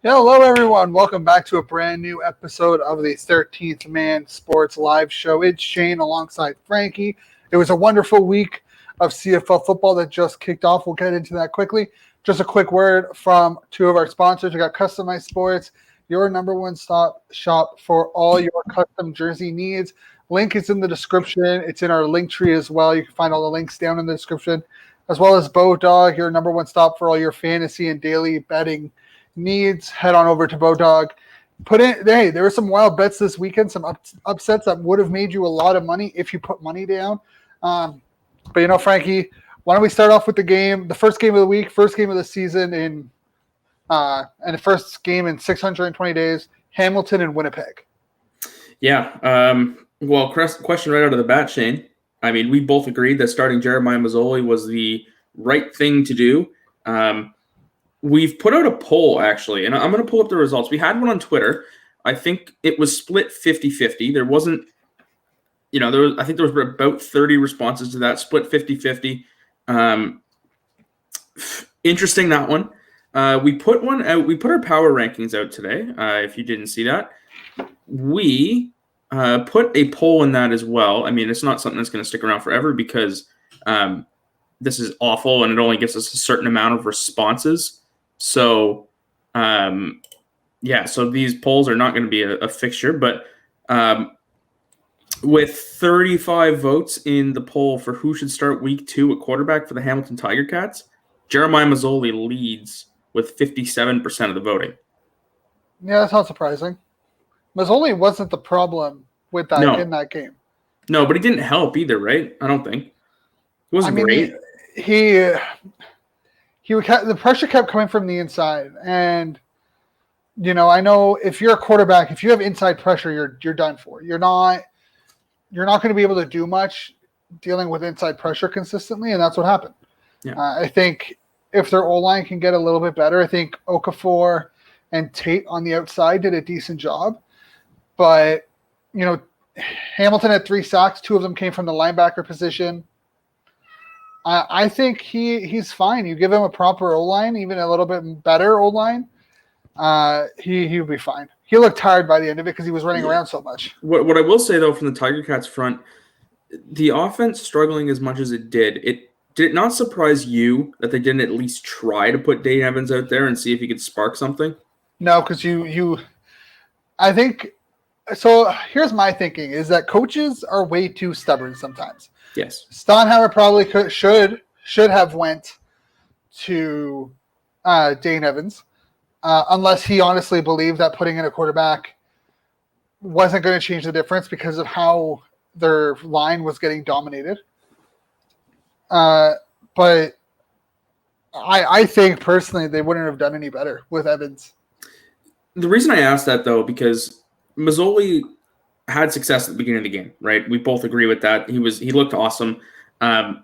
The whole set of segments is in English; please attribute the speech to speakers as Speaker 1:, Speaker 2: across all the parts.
Speaker 1: Yeah, hello everyone. Welcome back to a brand new episode of the 13th Man Sports Live Show. It's Shane alongside Frankie. It was a wonderful week of CFL football that just kicked off. We'll get into that quickly. Just a quick word from two of our sponsors. We got Customized Sports, your number one stop shop for all your custom jersey needs. Link is in the description. It's in our link tree as well. You can find all the links down in the description, as well as Bodog, your number one stop for all your fantasy and daily betting needs. Head on over to Bodog. There were some wild bets this weekend, some upsets that would have made you a lot of money if you put money down. But Frankie, why don't we start off with the first game of the week, first game of the season, and the first game in 620 days, Hamilton and Winnipeg.
Speaker 2: Yeah. Well, question right out of the bat, Shane. I mean, we both agreed that starting Jeremiah Masoli was the right thing to do. We've put out a poll, actually, and I'm going to pull up the results. We had one on Twitter. I think it was split 50-50. There wasn't, I think there was about 30 responses to that, split 50-50. Interesting, that one. We put one out. We put our power rankings out today, if you didn't see that. We put a poll in that as well. I mean, it's not something that's going to stick around forever because this is awful, and it only gives us a certain amount of responses. So, so these polls are not going to be a fixture, but with 35 votes in the poll for who should start week 2 at quarterback for the Hamilton Tiger Cats, Jeremiah Masoli leads with 57% of the voting.
Speaker 1: Yeah, that's not surprising. Mazzoli wasn't the problem with that in that game.
Speaker 2: No, but he didn't help either, right? I don't think. It wasn't great.
Speaker 1: The pressure kept coming from the inside, and I know if you're a quarterback, if you have inside pressure, you're done for. You're not going to be able to do much dealing with inside pressure consistently, and that's what happened.
Speaker 2: Yeah.
Speaker 1: I think if their O-line can get a little bit better, I think Okafor and Tate on the outside did a decent job, but Hamilton had 3 sacks. 2 of them came from the linebacker position. I think he's fine. You give him a proper O-line, even a little bit better O-line, he'll be fine. He looked tired by the end of it because he was running around so much.
Speaker 2: What I will say, though, from the Tiger Cats front, the offense struggling as much as it did it not surprise you that they didn't at least try to put Dane Evans out there and see if he could spark something?
Speaker 1: No, because I think – so here's my thinking is that coaches are way too stubborn sometimes.
Speaker 2: Yes.
Speaker 1: Stonehauer probably should have went to Dane Evans, unless he honestly believed that putting in a quarterback wasn't going to change the difference because of how their line was getting dominated. But I think personally they wouldn't have done any better with Evans.
Speaker 2: The reason I asked that, though, because Masoli had success at the beginning of the game, right? We both agree with that. He looked awesome. But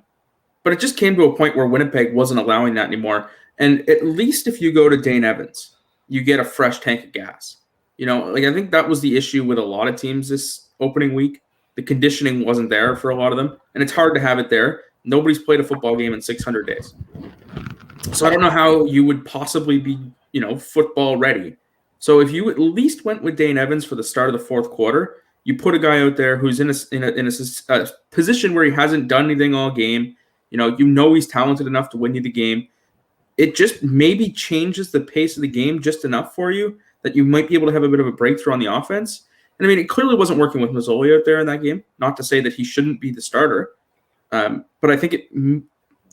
Speaker 2: it just came to a point where Winnipeg wasn't allowing that anymore. And at least if you go to Dane Evans, you get a fresh tank of gas. I think that was the issue with a lot of teams this opening week. The conditioning wasn't there for a lot of them. And it's hard to have it there. Nobody's played a football game in 600 days. So I don't know how you would possibly be, football ready. So if you at least went with Dane Evans for the start of the fourth quarter, you put a guy out there who's in a position where he hasn't done anything all game. He's talented enough to win you the game. It just maybe changes the pace of the game just enough for you that you might be able to have a bit of a breakthrough on the offense. And I mean, it clearly wasn't working with Masoli out there in that game. Not to say that he shouldn't be the starter, but I think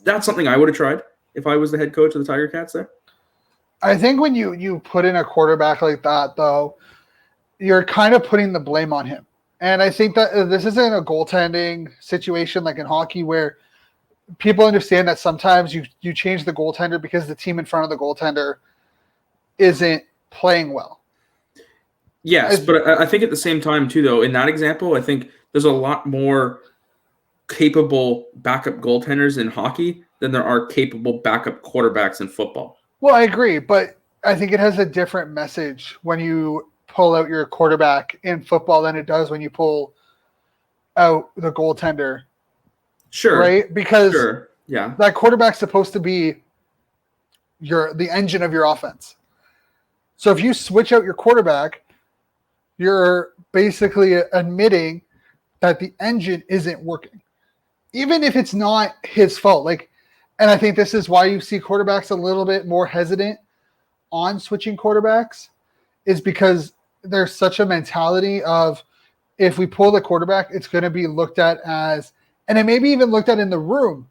Speaker 2: that's something I would have tried if I was the head coach of the Tiger Cats there.
Speaker 1: I think when you put in a quarterback like that, though, you're kind of putting the blame on him. And I think that this isn't a goaltending situation like in hockey where people understand that sometimes you change the goaltender because the team in front of the goaltender isn't playing well.
Speaker 2: Yes, but I think at the same time, too, though, in that example, I think there's a lot more capable backup goaltenders in hockey than there are capable backup quarterbacks in football.
Speaker 1: Well, I agree, but I think it has a different message when you pull out your quarterback in football than it does when you pull out the goaltender.
Speaker 2: Sure.
Speaker 1: Right? Because that quarterback's supposed to be the engine of your offense. So if you switch out your quarterback, you're basically admitting that the engine isn't working, even if it's not his fault. And I think this is why you see quarterbacks a little bit more hesitant on switching quarterbacks, is because there's such a mentality of, if we pull the quarterback, it's going to be looked at as, and it may be even looked at in the room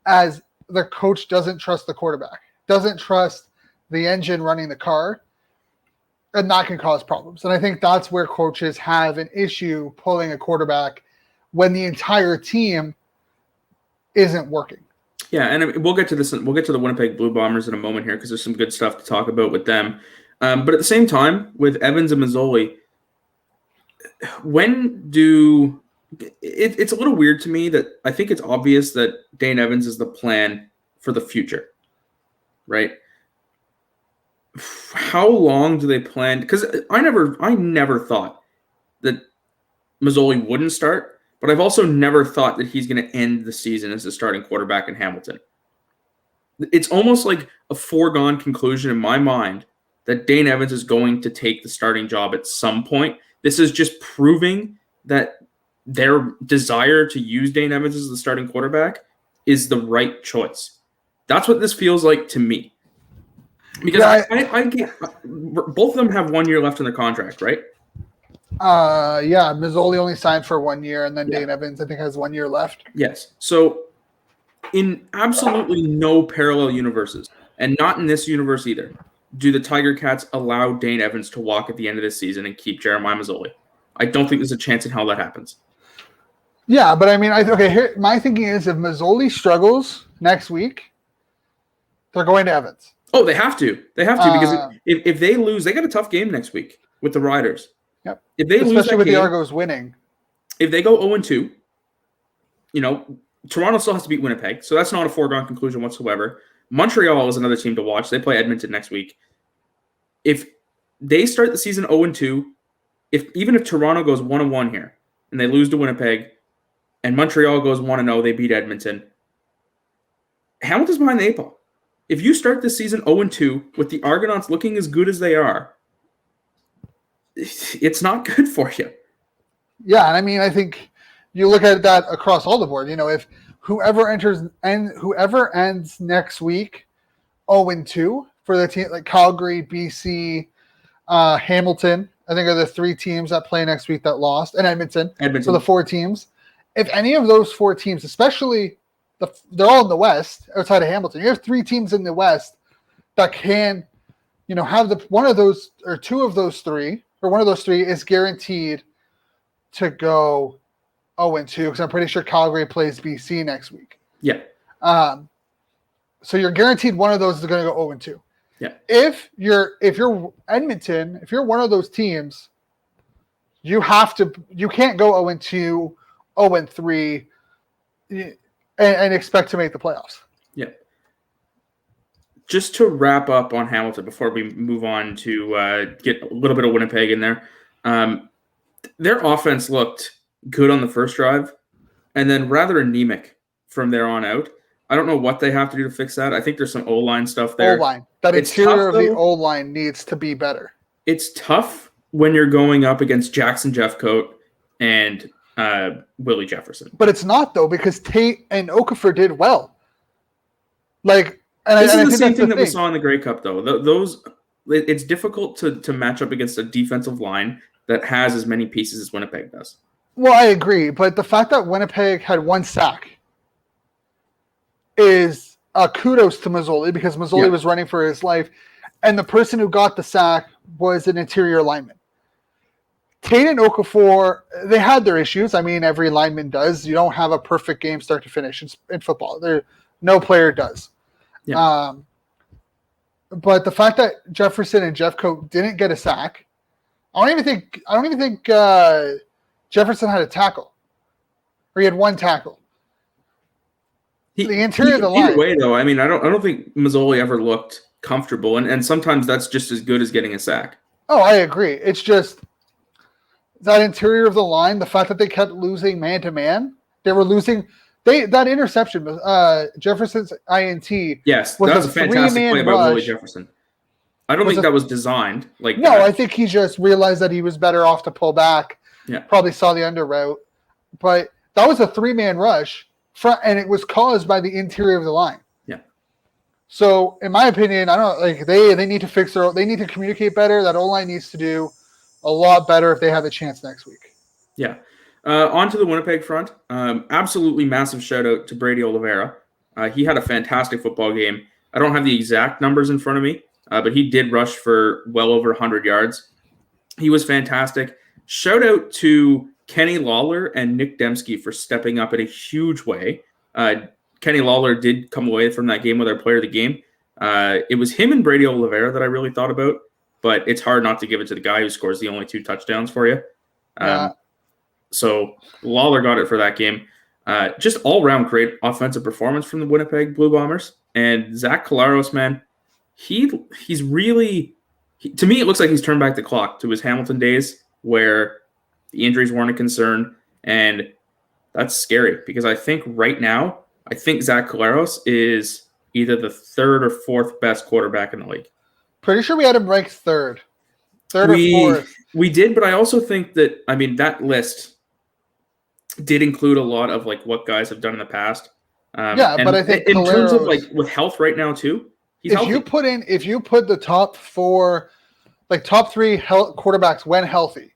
Speaker 1: as, the coach doesn't trust the quarterback, doesn't trust the engine running the car, and that can cause problems. And I think that's where coaches have an issue pulling a quarterback when the entire team isn't working.
Speaker 2: Yeah, and we'll get to this. We'll get to the Winnipeg Blue Bombers in a moment here, because there's some good stuff to talk about with them. But at the same time, with Evans and Mazzoli, it's a little weird to me that I think it's obvious that Dane Evans is the plan for the future, right? How long do they plan? Because I never thought that Mazzoli wouldn't start, but I've also never thought that he's going to end the season as the starting quarterback in Hamilton. It's almost like a foregone conclusion in my mind that Dane Evans is going to take the starting job at some point. This is just proving that their desire to use Dane Evans as the starting quarterback is the right choice. That's what this feels like to me. Because I get, both of them have 1 year left in their contract, right?
Speaker 1: Mazzoli only signed for 1 year, and then Dane Evans, I think, has 1 year left.
Speaker 2: Yes. So in absolutely no parallel universes, and not in this universe either, do the Tiger Cats allow Dane Evans to walk at the end of this season and keep Jeremiah Mazzoli. I don't think there's a chance in hell that happens.
Speaker 1: Yeah, but I mean, here my thinking is, if Mazzoli struggles next week, they're going to Evans.
Speaker 2: Oh, they have to. They have to, because if they lose, they got a tough game next week with the Riders.
Speaker 1: Yep.
Speaker 2: If they lose,
Speaker 1: especially with the Argos winning.
Speaker 2: If they go 0-2, Toronto still has to beat Winnipeg, so that's not a foregone conclusion whatsoever. Montreal is another team to watch. They play Edmonton next week. If they start the season 0-2, even if Toronto goes 1-1 here and they lose to Winnipeg, and Montreal goes 1-0, they beat Edmonton, Hamilton's behind the 8 ball. If you start this season 0-2 with the Argonauts looking as good as they are, it's not good for you.
Speaker 1: Yeah, and I mean, I think you look at that across all the board. If whoever ends next week 0-2 for the team, like Calgary, BC, Hamilton, I think are the 3 teams that play next week that lost, and Edmonton. So the 4 teams. If any of those 4 teams, especially they're all in the West outside of Hamilton, you have 3 teams in the West that can, have one of those or 2 of those 3, or one of those 3 is guaranteed to go 0-2, because I'm pretty sure Calgary plays BC next week.
Speaker 2: Yeah.
Speaker 1: So you're guaranteed one of those is going to go 0-2.
Speaker 2: Yeah. If
Speaker 1: you're Edmonton, if you're one of those teams, you can't go 0-2, 0-3, and expect to make the playoffs.
Speaker 2: Yeah. Just to wrap up on Hamilton before we move on to get a little bit of Winnipeg in there, their offense looked good on the first drive, and then rather anemic from there on out. I don't know what they have to do to fix that. I think there's some O-line stuff there.
Speaker 1: O-line. That interior of the O-line needs to be better.
Speaker 2: It's tough when you're going up against Jackson Jeffcoat and Willie Jefferson.
Speaker 1: But it's not, though, because Tate and Okafor did well.
Speaker 2: This is the same thing that we saw in the Grey Cup, though. It's difficult to match up against a defensive line that has as many pieces as Winnipeg does.
Speaker 1: Well, I agree, but the fact that Winnipeg had 1 sack is kudos to Mazzoli, because Mazzoli was running for his life, and the person who got the sack was an interior lineman. Tate and Okafor, they had their issues. I mean, every lineman does. You don't have a perfect game start to finish in football. No player does. Yeah. But the fact that Jefferson and Jeffcoat didn't get a sack, I don't even think Jefferson had a tackle, or he had 1 tackle. The interior of the line.
Speaker 2: Either way, though, I mean, I don't think Mazzoli ever looked comfortable, and sometimes that's just as good as getting a sack.
Speaker 1: Oh, I agree. It's just that interior of the line, the fact that they kept losing man-to-man. They were losing that interception, Jefferson's INT.
Speaker 2: Yes, that was a fantastic play by Willie Jefferson. I don't think that was designed like
Speaker 1: no,
Speaker 2: that.
Speaker 1: I think he just realized that he was better off to pull back.
Speaker 2: Yeah.
Speaker 1: Probably saw the under route. But that was a 3-man rush, and it was caused by the interior of the line.
Speaker 2: Yeah.
Speaker 1: So, in my opinion, I don't like they need to fix they need to communicate better. That O-line needs to do a lot better if they have a chance next week.
Speaker 2: Yeah. On to the Winnipeg front. Absolutely massive shout out to Brady Oliveira. He had a fantastic football game. I don't have the exact numbers in front of me, but he did rush for well over 100 yards. He was fantastic. Shout out to Kenny Lawler and Nick Dembski for stepping up in a huge way. Kenny Lawler did come away from that game with our player of the game. It was him and Brady Oliveira that I really thought about, but it's hard not to give it to the guy who scores the only 2 touchdowns for you. So Lawler got it for that game. Just all-around great offensive performance from the Winnipeg Blue Bombers. And Zach Collaros, man, he's really to me, it looks like he's turned back the clock to his Hamilton days where the injuries weren't a concern. And that's scary because I think right now, Zach Collaros is either the 3rd or 4th best quarterback in the league.
Speaker 1: Pretty sure we had him ranked 3rd. 3rd or 4th.
Speaker 2: We did, but I also think that, that list did include a lot of like what guys have done in the past.
Speaker 1: But I think
Speaker 2: in terms of like with health right now too, he's healthy.
Speaker 1: If you put the top 4, like top 3 quarterbacks when healthy,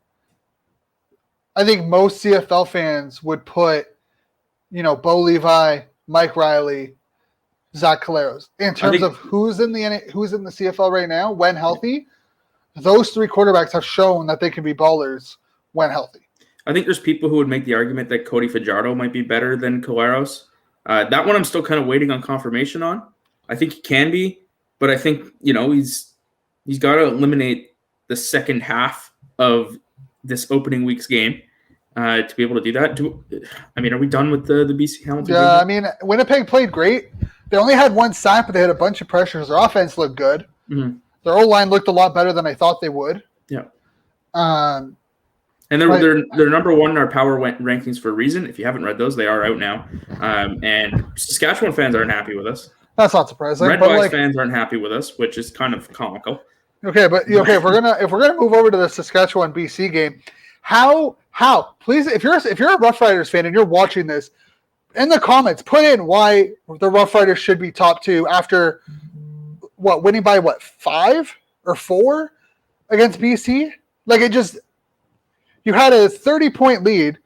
Speaker 1: I think most CFL fans would put, Bo Levi, Mike Riley, Zach Collaros. In terms of who's in the CFL right now when healthy, those 3 quarterbacks have shown that they can be ballers when healthy.
Speaker 2: I think there's people who would make the argument that Cody Fajardo might be better than Collaros. That one I'm still kind of waiting on confirmation on. I think he can be, but I think, he's got to eliminate the second half of this opening week's game to be able to do that. Are we done with the BC Hamilton game?
Speaker 1: Yeah, Winnipeg played great. They only had 1 sack, but they had a bunch of pressures. Their offense looked good. Mm-hmm. Their O-line looked a lot better than I thought they would.
Speaker 2: Yeah. And they're number 1 in our power rankings for a reason. If you haven't read those, they are out now. And Saskatchewan fans aren't happy with us.
Speaker 1: That's not surprising.
Speaker 2: Redwise fans aren't happy with us, which is kind of comical.
Speaker 1: Okay, but if we're gonna move over to the Saskatchewan BC game, how please, if you're a Rough Riders fan and you're watching this, in the comments put in why the Rough Riders should be top 2 after winning by 5 or 4 against BC. Like you had a 30-point lead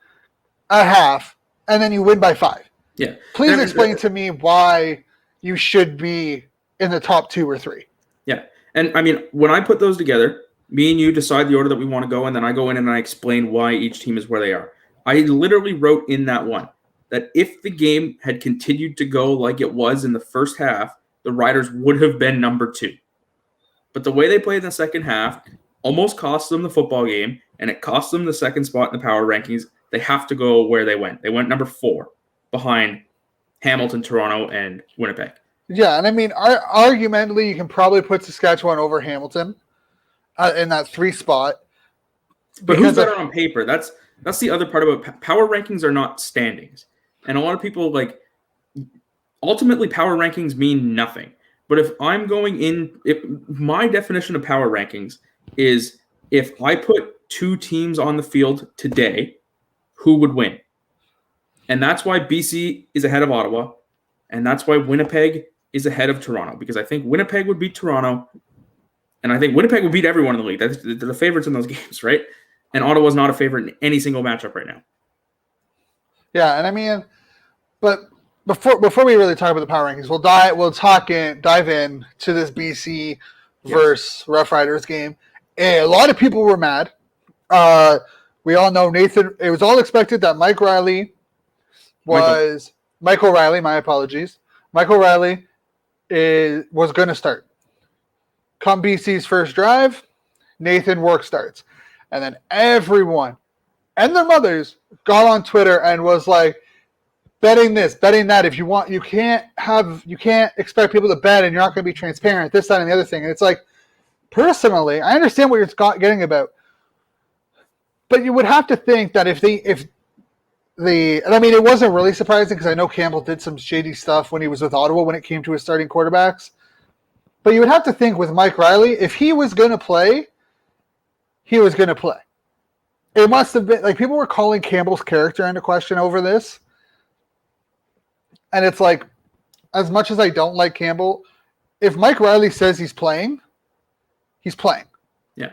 Speaker 1: at half, and then you win by 5.
Speaker 2: Yeah.
Speaker 1: Please explain to me why you should be in the top 2 or 3.
Speaker 2: Yeah. And when I put those together, me and you decide the order that we want to go, and then I go in and I explain why each team is where they are. I literally wrote in that one that if the game had continued to go like it was in the first half, the Riders would have been number 2. But the way they played in the second half almost cost them the football game, and it cost them the second spot in the power rankings. They have to go where they went. They went number 4 behind Hamilton, Toronto, and Winnipeg.
Speaker 1: Yeah, and argumentally, you can probably put Saskatchewan over Hamilton in that 3 spot.
Speaker 2: But who's better on paper? That's the other part about power rankings are not standings. And a lot of people, ultimately power rankings mean nothing. But if I'm going in, my definition of power rankings is if I put 2 teams on the field today, who would win? And that's why BC is ahead of Ottawa, and that's why Winnipeg is ahead of Toronto, because I think Winnipeg would beat Toronto, and I think Winnipeg would beat everyone in the league. They're the favorites in those games, right? And Ottawa's not a favorite in any single matchup right now.
Speaker 1: Yeah, and but before we really talk about the power rankings, dive in to this BC versus Rough Riders game. A lot of people were mad. We all know Nathan. It was all expected that Michael Riley, my apologies. Michael Riley was going to start. Come BC's first drive, Nathan Work starts. And then everyone and their mothers got on Twitter and was like, betting this, betting that. If you want, you can't expect people to bet and you're not going to be transparent, this, that, and the other thing. And it's like, personally, I understand what you're getting about. But you would have to think that it wasn't really surprising because I know Campbell did some shady stuff when he was with Ottawa when it came to his starting quarterbacks. But you would have to think with Mike Riley, if he was going to play, he was going to play. It must have been like people were calling Campbell's character into question over this. And it's like, as much as I don't like Campbell, if Mike Riley says he's playing, he's playing.
Speaker 2: Yeah.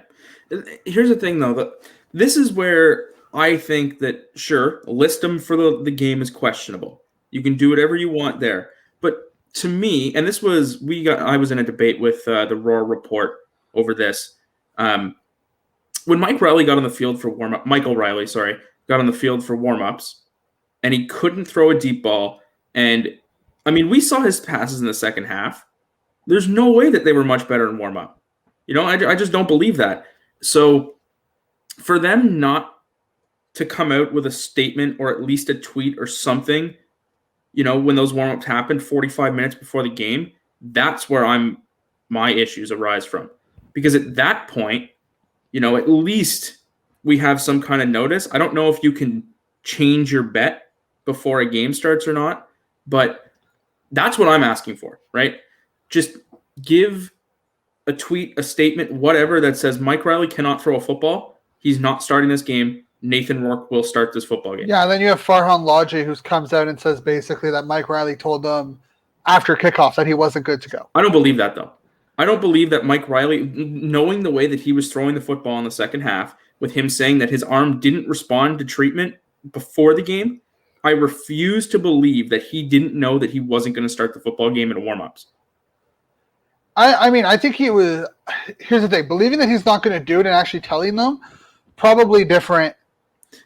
Speaker 2: Here's the thing, though. That this is where I think that, sure, list them for the game is questionable. You can do whatever you want there. But to me, and this was, I was in a debate with the Roar Report over this. When Mike Riley got on the field for warm-up, Michael Riley, sorry, got on the field for warm-ups, and he couldn't throw a deep ball. And, I mean, we saw his passes in the second half. There's no way that they were much better in warm-up. You know, I just don't believe that. So for them not to come out with a statement or at least a tweet or something, you know, when those warm-ups happened 45 minutes before the game, that's where my issues arise from. Because at that point, you know, at least we have some kind of notice. I don't know if you can change your bet before a game starts or not, but that's what I'm asking for, right? Just give a tweet, a statement, whatever that says Mike Riley cannot throw a football. He's not starting this game. Nathan Rourke will start this football game.
Speaker 1: Yeah, and then you have Farhan Lodge, who comes out and says basically that Mike Riley told them after kickoff that he wasn't good to go.
Speaker 2: I don't believe that, though. I don't believe that Mike Riley, knowing the way that he was throwing the football in the second half, with him saying that his arm didn't respond to treatment before the game, I refuse to believe that he didn't know that he wasn't going to start the football game in warm-ups.
Speaker 1: I mean, I think he was. Here's the thing: believing that he's not going to do it and actually telling them, probably different.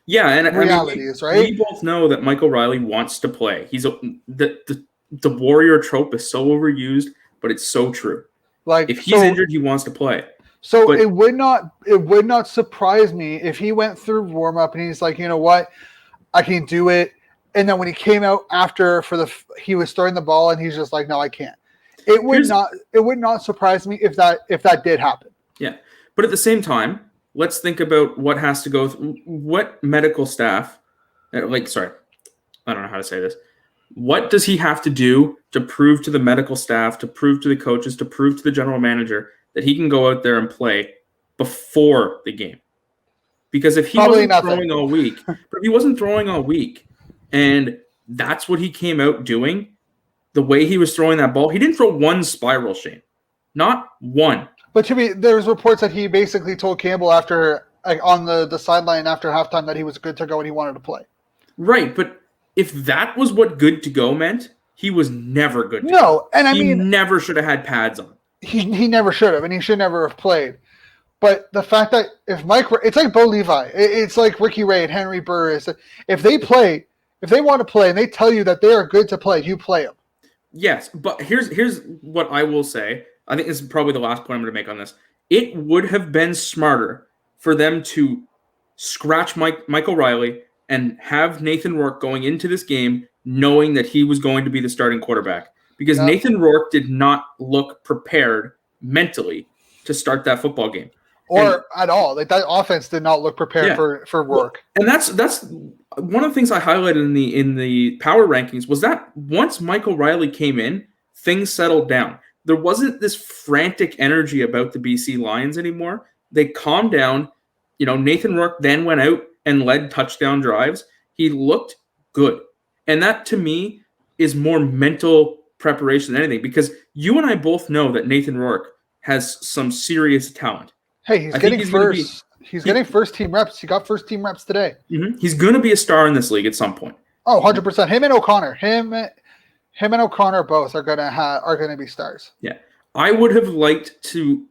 Speaker 2: Yeah, and
Speaker 1: realities,
Speaker 2: I mean,
Speaker 1: right?
Speaker 2: We both know that Michael Riley wants to play. He's the warrior trope is so overused, but it's so true. Like if he's injured, he wants to play.
Speaker 1: So but it would not surprise me if he went through warm up and he's like, you know what, I can do it. And then when he came out after he was throwing the ball and he's just like, no, I can't. It would not surprise me if that did happen.
Speaker 2: Yeah, but at the same time, let's think about what has to go through, what medical staff, I don't know how to say this. What does he have to do to prove to the medical staff, to prove to the coaches, to prove to the general manager that he can go out there and play before the game? Because if he wasn't throwing all week, and that's what he came out doing, the way he was throwing that ball, he didn't throw one spiral, Shane. Not one.
Speaker 1: But to me, there's reports that he basically told Campbell after, on the sideline after halftime, that he was good to go and he wanted to play.
Speaker 2: Right, but if that was what good to go meant, he was never good to go.
Speaker 1: No, and he
Speaker 2: never should have had pads on.
Speaker 1: He never should have, and he should never have played. But the fact that it's like Bo Levi, it's like Ricky Ray and Henry Burris. If they want to play, and they tell you that they are good to play, you play them.
Speaker 2: Yes, but here's what I will say. I think this is probably the last point I'm going to make on this. It would have been smarter for them to scratch Michael Riley and have Nathan Rourke going into this game knowing that he was going to be the starting quarterback. Because Nathan Rourke did not look prepared mentally to start that football game.
Speaker 1: Or at all. Like that offense did not look prepared for Rourke.
Speaker 2: And that's one of the things I highlighted in the power rankings was that once Michael Riley came in, things settled down. There wasn't this frantic energy about the BC Lions anymore. They calmed down. You know, Nathan Rourke then went out and led touchdown drives. He looked good. And that, to me, is more mental preparation than anything, because you and I both know that Nathan Rourke has some serious talent.
Speaker 1: Hey, he's getting first team reps. He got first team reps today.
Speaker 2: Mm-hmm. He's going to be a star in this league at some point.
Speaker 1: Oh, 100%. Him and O'Connor. Him and O'Connor both are gonna be stars.
Speaker 2: Yeah. I would have liked to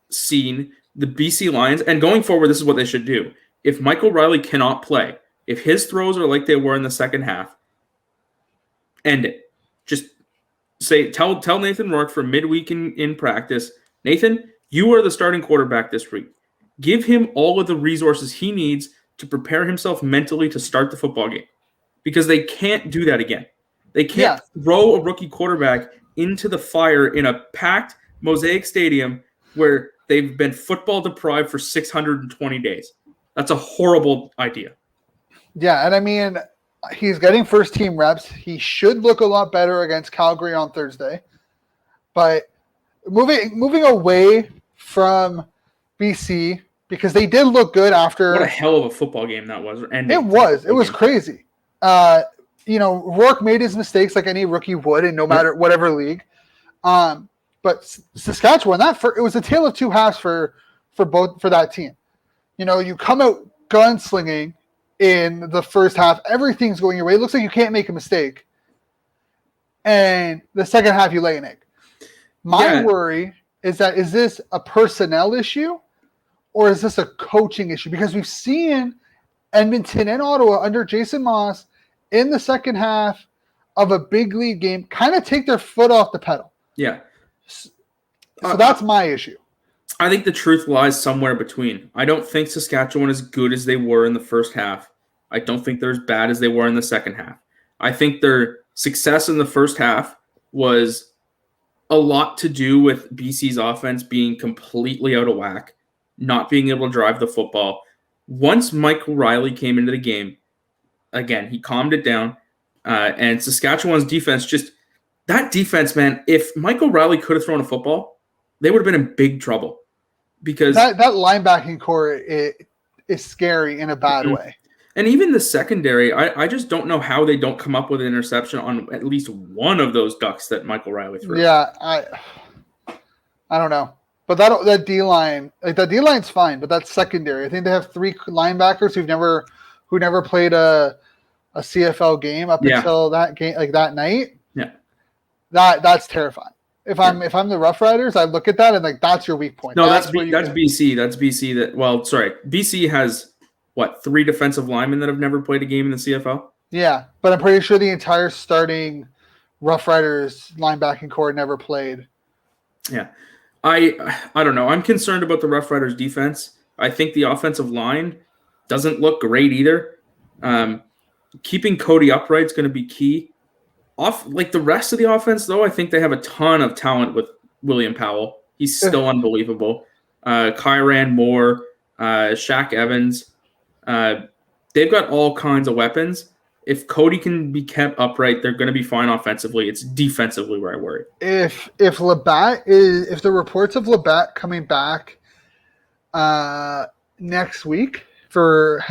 Speaker 2: seen the BC Lions, and going forward, this is what they should do. If Michael Riley cannot play, if his throws are like they were in the second half, end it. Just tell Nathan Rourke for midweek in practice, Nathan, you are the starting quarterback this week. Give him all of the resources he needs to prepare himself mentally to start the football game, because they can't do that again. They can't throw a rookie quarterback into the fire in a packed Mosaic Stadium where they've been football deprived for 620 days. That's a horrible idea.
Speaker 1: Yeah, and I mean, he's getting first team reps. He should look a lot better against Calgary on Thursday. But moving away from BC because they did look good after.
Speaker 2: What a hell of a football game that was.
Speaker 1: It was crazy. Rourke made his mistakes like any rookie would, in no matter whatever league. But Saskatchewan, it was a tale of two halves for that team. You come out gunslinging in the first half, everything's going your way. It looks like you can't make a mistake. And the second half, you lay an egg. My worry is this a personnel issue or is this a coaching issue? Because we've seen Edmonton and Ottawa under Jason Moss in the second half of a big league game kind of take their foot off the pedal.
Speaker 2: Yeah.
Speaker 1: So that's my issue.
Speaker 2: I think the truth lies somewhere between. I don't think Saskatchewan is as good as they were in the first half. I don't think they're as bad as they were in the second half. I think their success in the first half was a lot to do with BC's offense being completely out of whack, not being able to drive the football. Once Michael Riley came into the game, again, he calmed it down, and Saskatchewan's defense that defense, man, if Michael Riley could have thrown a football, they would have been in big trouble because
Speaker 1: that linebacking core is scary in a bad way.
Speaker 2: And even the secondary, I just don't know how they don't come up with an interception on at least one of those ducks that Michael Riley threw.
Speaker 1: Yeah, I don't know. But that D-line, that D-line's fine, but that's secondary. I think they have 3 linebackers who never played a CFL game up until that game, like that night.
Speaker 2: Yeah.
Speaker 1: That's terrifying. If I'm the Rough Riders, I look at that and that's your weak point.
Speaker 2: No, that's BC. That's BC. BC has 3 defensive linemen that have never played a game in the CFL?
Speaker 1: Yeah, but I'm pretty sure the entire starting Rough Riders linebacking core never played.
Speaker 2: Yeah. I don't know. I'm concerned about the Rough Riders defense. I think the offensive line doesn't look great either. Keeping Cody upright is going to be key. The rest of the offense, though, I think they have a ton of talent with William Powell. He's still unbelievable. Kyran Moore, Shaq Evans. They've got all kinds of weapons. If Cody can be kept upright, they're going to be fine offensively. It's defensively where I worry.
Speaker 1: If the reports of Labatt coming back next week because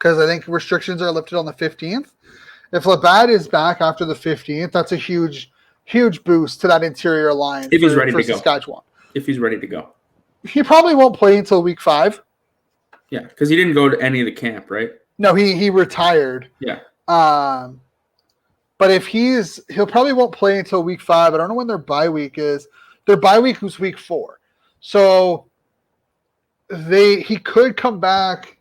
Speaker 1: I think restrictions are lifted on the 15th. If Labatt is back after the 15th, that's a huge boost to that interior line.
Speaker 2: If he's ready to go.
Speaker 1: Saskatchewan.
Speaker 2: If he's ready to go.
Speaker 1: He probably won't play until week 5.
Speaker 2: Yeah, because he didn't go to any of the camp, right?
Speaker 1: No, he retired.
Speaker 2: Yeah.
Speaker 1: But he'll probably won't play until week 5. I don't know when their bye week is. Their bye week was week 4. So he could come back.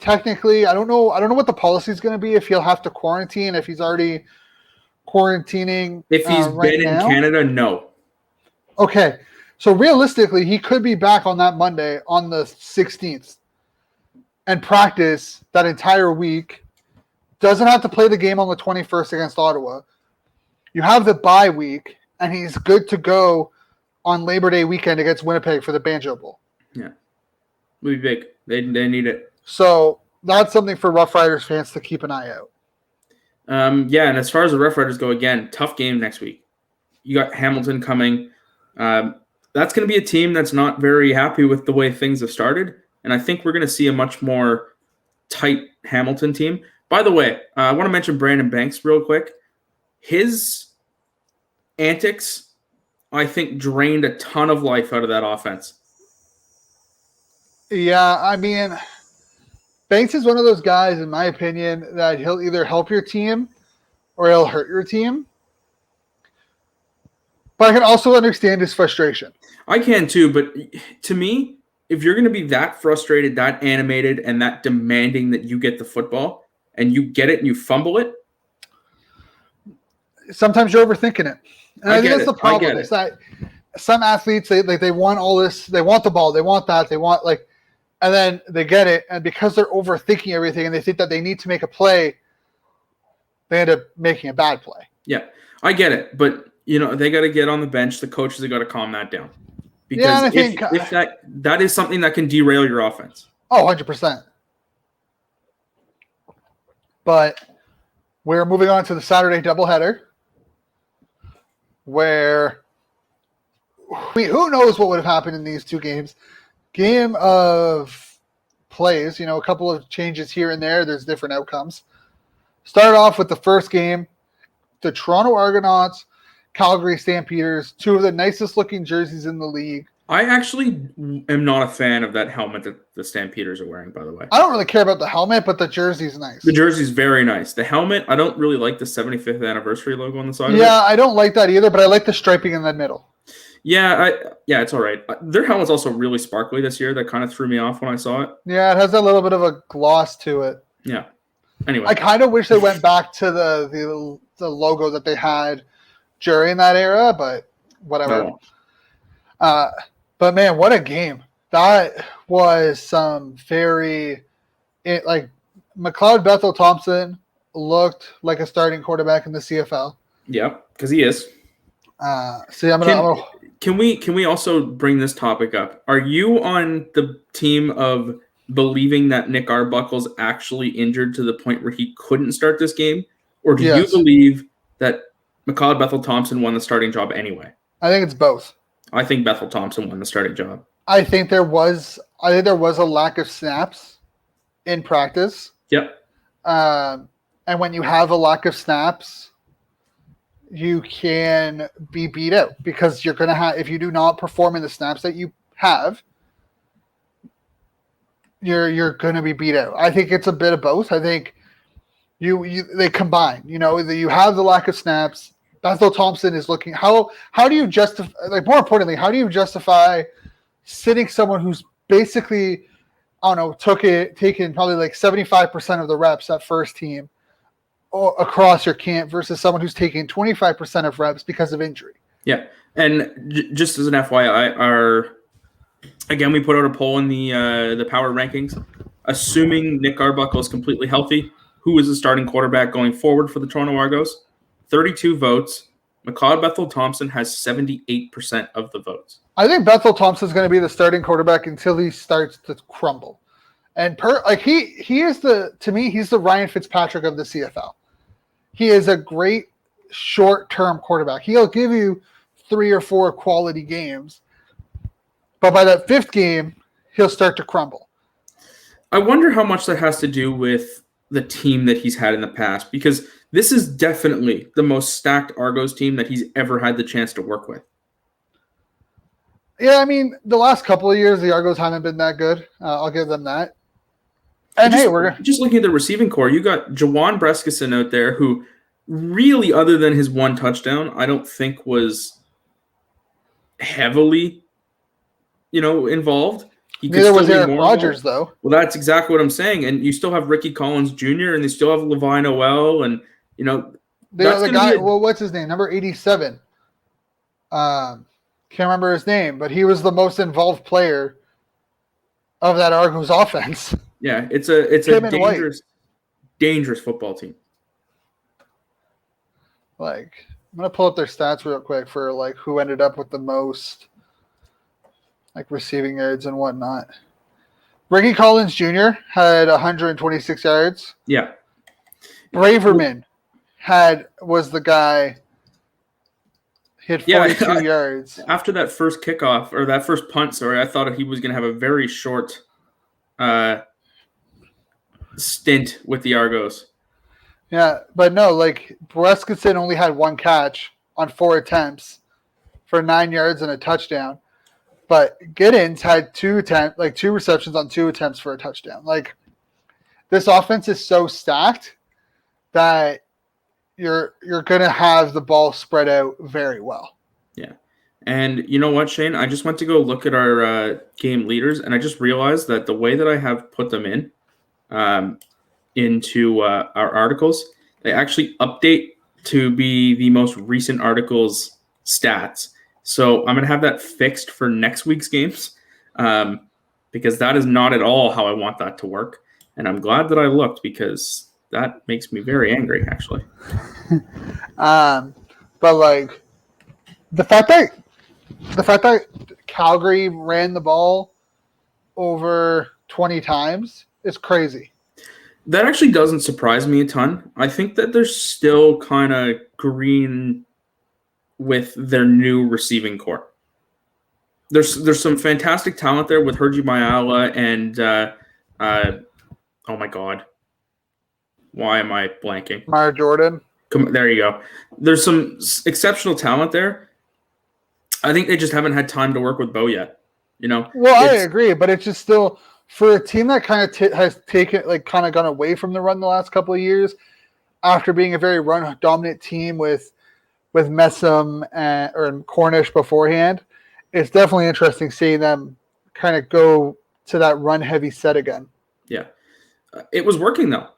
Speaker 1: Technically, I don't know what the policy is going to be, if he'll have to quarantine, if he's already quarantining.
Speaker 2: If he's been in Canada, no.
Speaker 1: Okay. So realistically, he could be back on that Monday on the 16th and practice that entire week. Doesn't have to play the game on the 21st against Ottawa. You have the bye week, and he's good to go on Labor Day weekend against Winnipeg for the Banjo Bowl.
Speaker 2: Yeah. It'll be big. They need it.
Speaker 1: So that's something for Rough Riders fans to keep an eye out.
Speaker 2: And as far as the Rough Riders go, again, tough game next week. You got Hamilton coming. That's going to be a team that's not very happy with the way things have started. And I think we're going to see a much more tight Hamilton team. By the way, I want to mention Brandon Banks real quick. His antics, I think, drained a ton of life out of that offense.
Speaker 1: Yeah, I mean, Banks is one of those guys, in my opinion, that he'll either help your team or he'll hurt your team. But I can also understand his frustration.
Speaker 2: I can too, but to me, if you're going to be that frustrated, that animated, and that demanding that you get the football, and you get it and you fumble it,
Speaker 1: sometimes you're overthinking it. And I think that's the problem.
Speaker 2: It's
Speaker 1: that some athletes, they want all this, they want the ball, they want that, they want and then they get it, and because they're overthinking everything and they think that they need to make a play, they end up making a bad play.
Speaker 2: Yeah, I get it, but they got to get on the bench. The coaches have got to calm that down. Because if that is something that can derail your offense.
Speaker 1: Oh, 100%. But We're moving on to the Saturday doubleheader, where who knows what would have happened in these two games. Game of plays, a couple of changes here and there. There's different outcomes. Start off with the first game, the Toronto Argonauts, Calgary Stampeders, two of the nicest looking jerseys in the league.
Speaker 2: I actually am not a fan of that helmet that the Stampeders are wearing, by the way.
Speaker 1: I don't really care about the helmet, but the jersey's nice.
Speaker 2: The jersey's very nice. The helmet, I don't really like the 75th anniversary logo on the side of it.
Speaker 1: Yeah, I don't like that either, but I like the striping in the middle.
Speaker 2: Yeah, it's all right. Their helmet's also really sparkly this year. That kind of threw me off when I saw it.
Speaker 1: Yeah, it has a little bit of a gloss to it.
Speaker 2: Yeah. Anyway.
Speaker 1: I kind of wish they went back to the logo that they had during that era, but whatever.
Speaker 2: Oh.
Speaker 1: But man, what a game. That was some McLeod Bethel Thompson looked like a starting quarterback in the CFL.
Speaker 2: Yep, because he is.
Speaker 1: Can
Speaker 2: we also bring this topic up? Are you on the team of believing that Nick Arbuckle's actually injured to the point where he couldn't start this game? Or do you believe that McLeod Bethel Thompson won the starting job anyway?
Speaker 1: I think it's both.
Speaker 2: I think Bethel Thompson won the starting job.
Speaker 1: I think there was a lack of snaps in practice.
Speaker 2: Yep.
Speaker 1: And when you have a lack of snaps, you can be beat out because you're going to have, if you do not perform in the snaps that you have, you're going to be beat out. I think it's a bit of both. I think they combine, you have the lack of snaps. Bethel Thompson is looking, how do you justify, more importantly, how do you justify sitting someone who's basically, taken probably 75% of the reps at first team across your camp versus someone who's taking 25% of reps because of injury.
Speaker 2: Yeah. And just as an FYI, again, we put out a poll in the power rankings, assuming Nick Arbuckle is completely healthy, who is the starting quarterback going forward for the Toronto Argos? 32 votes. McLeod Bethel Thompson has 78% of the votes.
Speaker 1: I think Bethel Thompson is going to be the starting quarterback until he starts to crumble. And he is to me, he's the Ryan Fitzpatrick of the CFL. He is a great short-term quarterback. He'll give you 3 or 4 quality games, but by that 5th game, he'll start to crumble.
Speaker 2: I wonder how much that has to do with the team that he's had in the past, because this is definitely the most stacked Argos team that he's ever had the chance to work with.
Speaker 1: Yeah, I mean, the last couple of years, the Argos haven't been that good. I'll give them that. And we're
Speaker 2: just looking at the receiving core. You got Jawan Breskison out there, who really, other than his 1 touchdown, I don't think was heavily, involved.
Speaker 1: Neither was Eric Rogers, though.
Speaker 2: Well, that's exactly what I'm saying. And you still have Ricky Collins Jr. and they still have Levine Oel, and
Speaker 1: the guy. What's his name? Number 87. Can't remember his name, but he was the most involved player of that Argos offense.
Speaker 2: Yeah, it's a dangerous football team.
Speaker 1: I'm gonna pull up their stats real quick for who ended up with the most receiving yards and whatnot. Ricky Collins Jr. had 126 yards.
Speaker 2: Yeah.
Speaker 1: Braverman was the guy. He had 42 yards.
Speaker 2: After that first kickoff, or that first punt, I thought he was going to have a very short stint with the Argos.
Speaker 1: Yeah, but no, Breskison only had 1 catch on 4 attempts for 9 yards and a touchdown. But Giddens had 2 receptions on 2 attempts for a touchdown. This offense is so stacked that you're going to have the ball spread out very well.
Speaker 2: Yeah. And you know what, Shane? I just went to go look at our game leaders, and I just realized that the way that I have put them into our articles, they actually update to be the most recent article's stats. So I'm going to have that fixed for next week's games because that is not at all how I want that to work. And I'm glad that I looked because that makes me very angry, actually.
Speaker 1: But the fact that Calgary ran the ball over 20 times is crazy.
Speaker 2: That actually doesn't surprise me a ton. I think that they're still kind of green with their new receiving core. There's some fantastic talent there with Herji Mayala and oh my god, why am I blanking?
Speaker 1: Maya Jordan.
Speaker 2: There you go. There's some exceptional talent there. I think they just haven't had time to work with Bo yet.
Speaker 1: Well, I agree, but it's just still for a team that kind of has taken kind of gone away from the run the last couple of years after being a very run dominant team with Messam or Cornish beforehand. It's definitely interesting seeing them kind of go to that run heavy set again.
Speaker 2: Yeah, it was working though.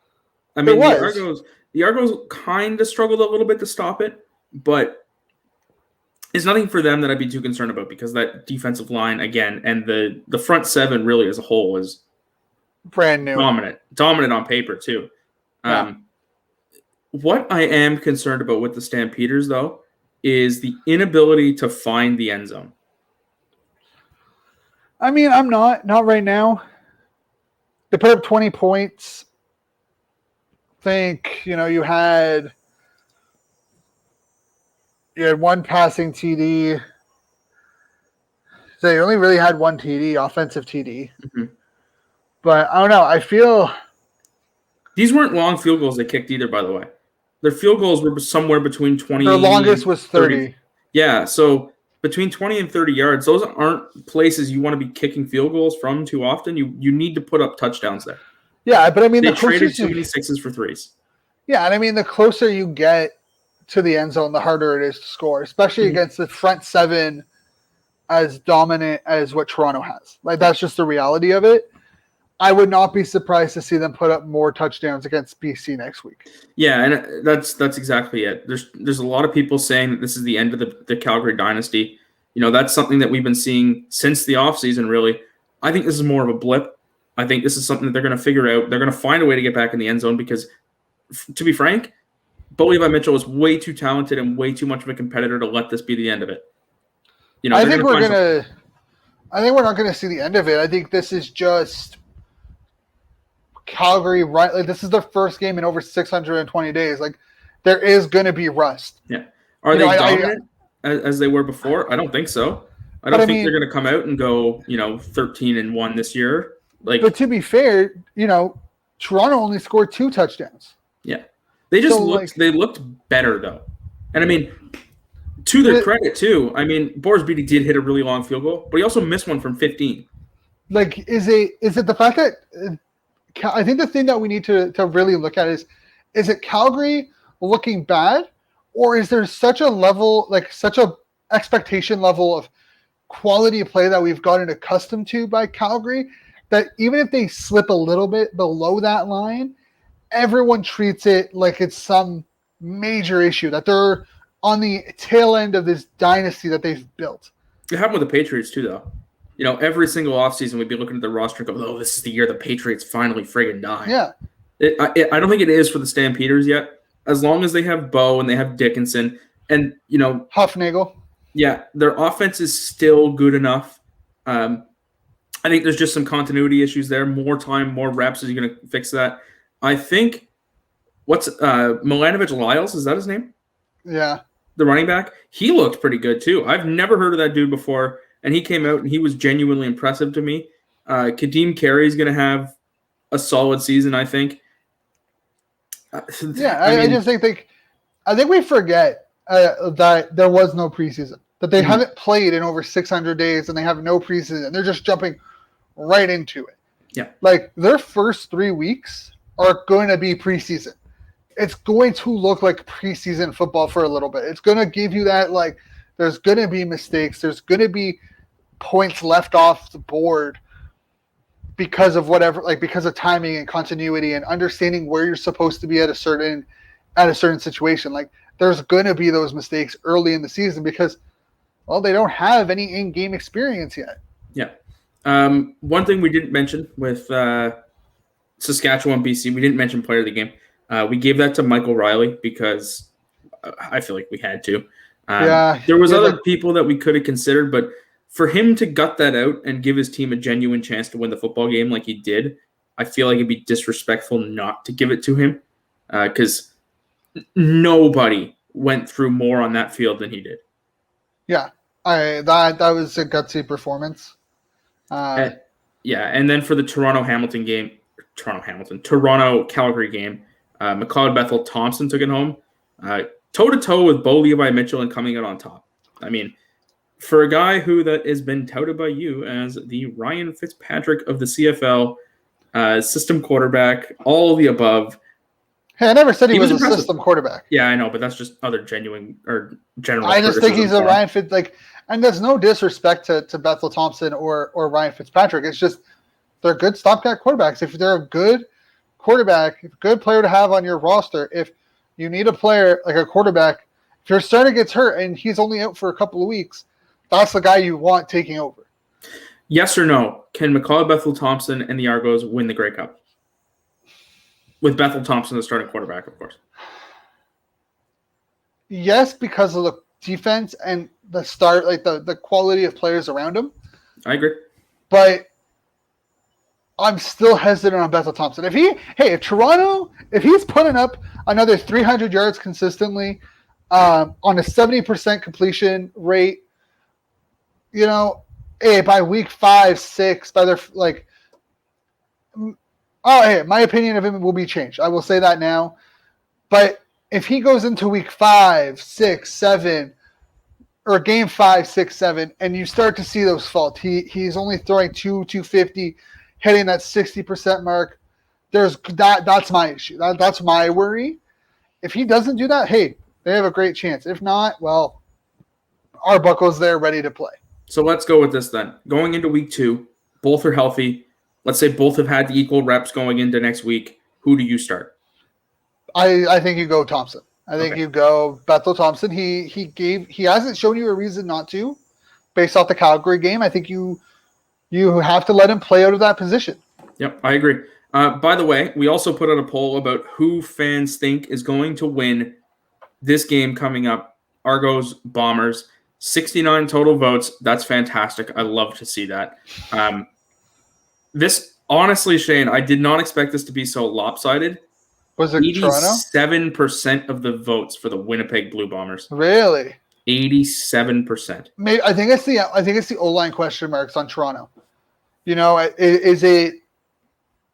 Speaker 2: I mean, the Argos kind of struggled a little bit to stop it, but it's nothing for them that I'd be too concerned about because that defensive line again and the front seven really as a whole is
Speaker 1: brand new,
Speaker 2: dominant on paper too.
Speaker 1: Yeah.
Speaker 2: What I am concerned about with the Stampeders though is the inability to find the end zone.
Speaker 1: I mean, I'm not right now. They put up 20 points. I think, you had one passing TD. So you only really had one TD, offensive TD.
Speaker 2: Mm-hmm.
Speaker 1: But I don't know. I feel
Speaker 2: these weren't long field goals they kicked either, by the way. Their field goals were somewhere between 20.
Speaker 1: Their longest was 30.
Speaker 2: Yeah, so between 20 and 30 yards, those aren't places you want to be kicking field goals from too often. You need to put up touchdowns there.
Speaker 1: Yeah, but I mean,
Speaker 2: they traded too many sixes for threes.
Speaker 1: Yeah, and I mean, the closer you get to the end zone, the harder it is to score, especially against the front seven as dominant as what Toronto has. That's just the reality of it. I would not be surprised to see them put up more touchdowns against BC next week.
Speaker 2: Yeah, and that's exactly it. There's a lot of people saying that this is the end of the Calgary dynasty. That's something that we've been seeing since the offseason, really. I think this is more of a blip. I think this is something that they're going to figure out. They're going to find a way to get back in the end zone because, to be frank, Bo Levi Mitchell is way too talented and way too much of a competitor to let this be the end of it.
Speaker 1: I think we're not going to see the end of it. I think this is just Calgary, right? This is the first game in over 620 days. There is going to be rust.
Speaker 2: Yeah. Are they dominant as they were before? I don't think so. I don't think they're going to come out and go, 13-1 this year.
Speaker 1: But to be fair, Toronto only scored 2 touchdowns.
Speaker 2: Yeah. They just looked better though. And I mean, to their credit too, I mean, Boris Beatty did hit a really long field goal, but he also missed one from 15.
Speaker 1: Is it the fact that I think the thing that we need to really look at is it Calgary looking bad, or is there such a level, such a expectation level of quality of play that we've gotten accustomed to by Calgary that even if they slip a little bit below that line, everyone treats it like it's some major issue, that they're on the tail end of this dynasty that they've built.
Speaker 2: It happened with the Patriots too, though. Every single offseason we'd be looking at the roster and go, oh, this is the year the Patriots finally friggin' die.
Speaker 1: Yeah.
Speaker 2: I don't think it is for the Stampeders yet. As long as they have Bo and they have Dickinson and,
Speaker 1: Huffnagel.
Speaker 2: Yeah, their offense is still good enough. I think there's just some continuity issues there. More time, more reps. Is he going to fix that? I think Milanovic Lyles, is that his name?
Speaker 1: Yeah.
Speaker 2: The running back. He looked pretty good too. I've never heard of that dude before, and he came out and he was genuinely impressive to me. Kadeem Carey is going to have a solid season, I think.
Speaker 1: I just think we forget that there was no preseason, that they haven't played in over 600 days and they have no preseason. They're just jumping right into it.
Speaker 2: Yeah.
Speaker 1: Their first 3 weeks are going to be preseason. It's going to look like preseason football for a little bit. It's going to give you that, there's going to be mistakes. There's going to be points left off the board because of whatever, because of timing and continuity and understanding where you're supposed to be at a certain situation. There's going to be those mistakes early in the season because, they don't have any in-game experience yet.
Speaker 2: Yeah. One thing we didn't mention with Saskatchewan, BC, we didn't mention player of the game. We gave that to Michael Riley because I feel like we had to. There was other people that we could have considered, but for him to gut that out and give his team a genuine chance to win the football game like he did, I feel like it'd be disrespectful not to give it to him because nobody went through more on that field than he did.
Speaker 1: Yeah, that was a gutsy performance.
Speaker 2: And then for the Toronto Calgary game, McLeod Bethel Thompson took it home, toe to toe with Bo Levi Mitchell and coming out on top. I mean, for a guy who that has been touted by you as the Ryan Fitzpatrick of the CFL, system quarterback, all of the above.
Speaker 1: Hey, I never said he was a
Speaker 2: impressive.
Speaker 1: System quarterback.
Speaker 2: Yeah, I know, but that's just other genuine or general.
Speaker 1: I just think he's a Ryan Fitz and there's no disrespect to Bethel Thompson or Ryan Fitzpatrick. It's just they're good stopgap quarterbacks. If they're a good quarterback, a good player to have on your roster, if you need a player like a quarterback, if your starter gets hurt and he's only out for a couple of weeks, that's the guy you want taking over.
Speaker 2: Yes or no? Can McLeod Bethel Thompson and the Argos win the Grey Cup? With Bethel Thompson the starting quarterback, of course.
Speaker 1: Yes, because of the defense and the start, like the quality of players around him.
Speaker 2: I agree.
Speaker 1: But I'm still hesitant on Bethel Thompson. If he's putting up another 300 yards consistently on a 70% completion rate, by week 5, 6, by their my opinion of him will be changed. I will say that now. But if he goes into week 5, 6, 7, or game 5, 6, 7, and you start to see those faults, he's only throwing 250, hitting that 60% mark. That's my issue. That's my worry. If he doesn't do that, hey, they have a great chance. If not, well, Arbuckle's there ready to play.
Speaker 2: So let's go with this then. Going into week 2, both are healthy. Let's say both have had the equal reps going into next week. Who do you start?
Speaker 1: I think you go Thompson. I think you go Bethel Thompson. He hasn't shown you a reason not to, based off the Calgary game. I think you have to let him play out of that position.
Speaker 2: Yep, I agree. By the way, we also put out a poll about who fans think is going to win this game coming up. Argos, Bombers, 69 total votes. That's fantastic. I love to see that. This, honestly, Shane, I did not expect this to be so lopsided.
Speaker 1: Was it
Speaker 2: 87% of the votes for the Winnipeg Blue Bombers.
Speaker 1: Really?
Speaker 2: 87%.
Speaker 1: Maybe I think it's the O-line question marks on Toronto. Is it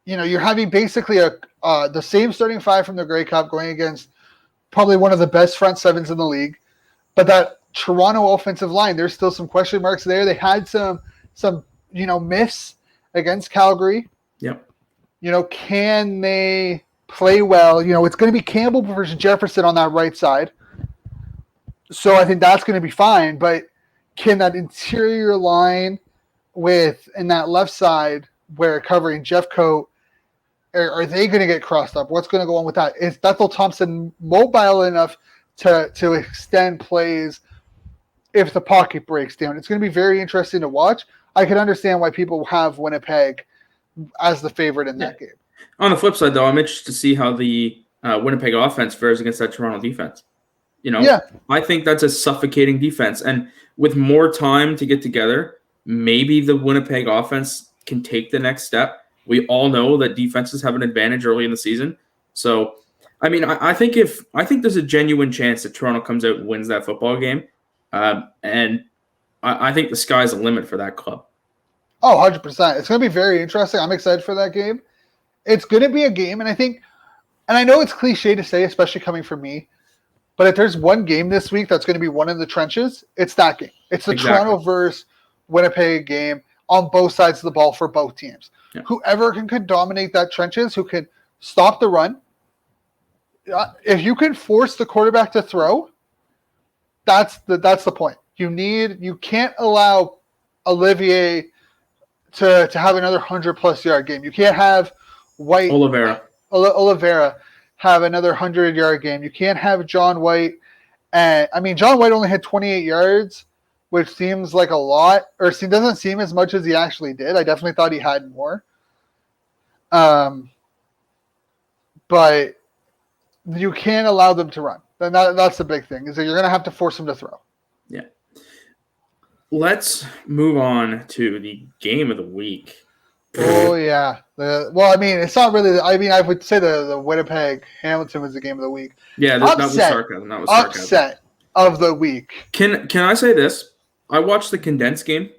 Speaker 1: you're having basically the same starting 5 from the Grey Cup going against probably one of the best front sevens in the league, but that Toronto offensive line, there's still some question marks there. They had some myths against Calgary.
Speaker 2: Yep.
Speaker 1: Can they play well? It's going to be Campbell versus Jefferson on that right side. So I think that's going to be fine. But can that interior line in that left side where covering Jeffcoat, are they going to get crossed up? What's going to go on with that? Is Bethel Thompson mobile enough to extend plays if the pocket breaks down? It's going to be very interesting to watch. I can understand why people have Winnipeg as the favorite in that game.
Speaker 2: On the flip side, though, I'm interested to see how the Winnipeg offense fares against that Toronto defense. I think that's a suffocating defense. And with more time to get together, maybe the Winnipeg offense can take the next step. We all know that defenses have an advantage early in the season. So, I mean, I think there's a genuine chance that Toronto comes out and wins that football game. And I think the sky's the limit for that club.
Speaker 1: Oh, 100%. It's going to be very interesting. I'm excited for that game. It's going to be a game, and I know it's cliche to say, especially coming from me, but if there's one game this week that's going to be one in the trenches, it's that game. It's the Toronto versus Winnipeg game on both sides of the ball for both teams. Yeah. Whoever can dominate that trenches, who can stop the run, if you can force the quarterback to throw, that's the point. You can't allow Olivier to have another 100+ yard game. You can't have
Speaker 2: Oliveira
Speaker 1: have another 100-yard game. You can't have John White. John White only had 28 yards, which seems like a lot, or doesn't seem as much as he actually did. I definitely thought he had more. But you can't allow them to run. And that's the big thing, is that you're going to have to force them to throw.
Speaker 2: Yeah. Let's move on to the game of the week.
Speaker 1: Oh yeah. Well, I mean, it's not really. I mean, I would say the Winnipeg Hamilton was the game of the week.
Speaker 2: Yeah, that was sarcasm. That was sarcasm.
Speaker 1: Upset of the week.
Speaker 2: Can I say this? I watched the condensed game,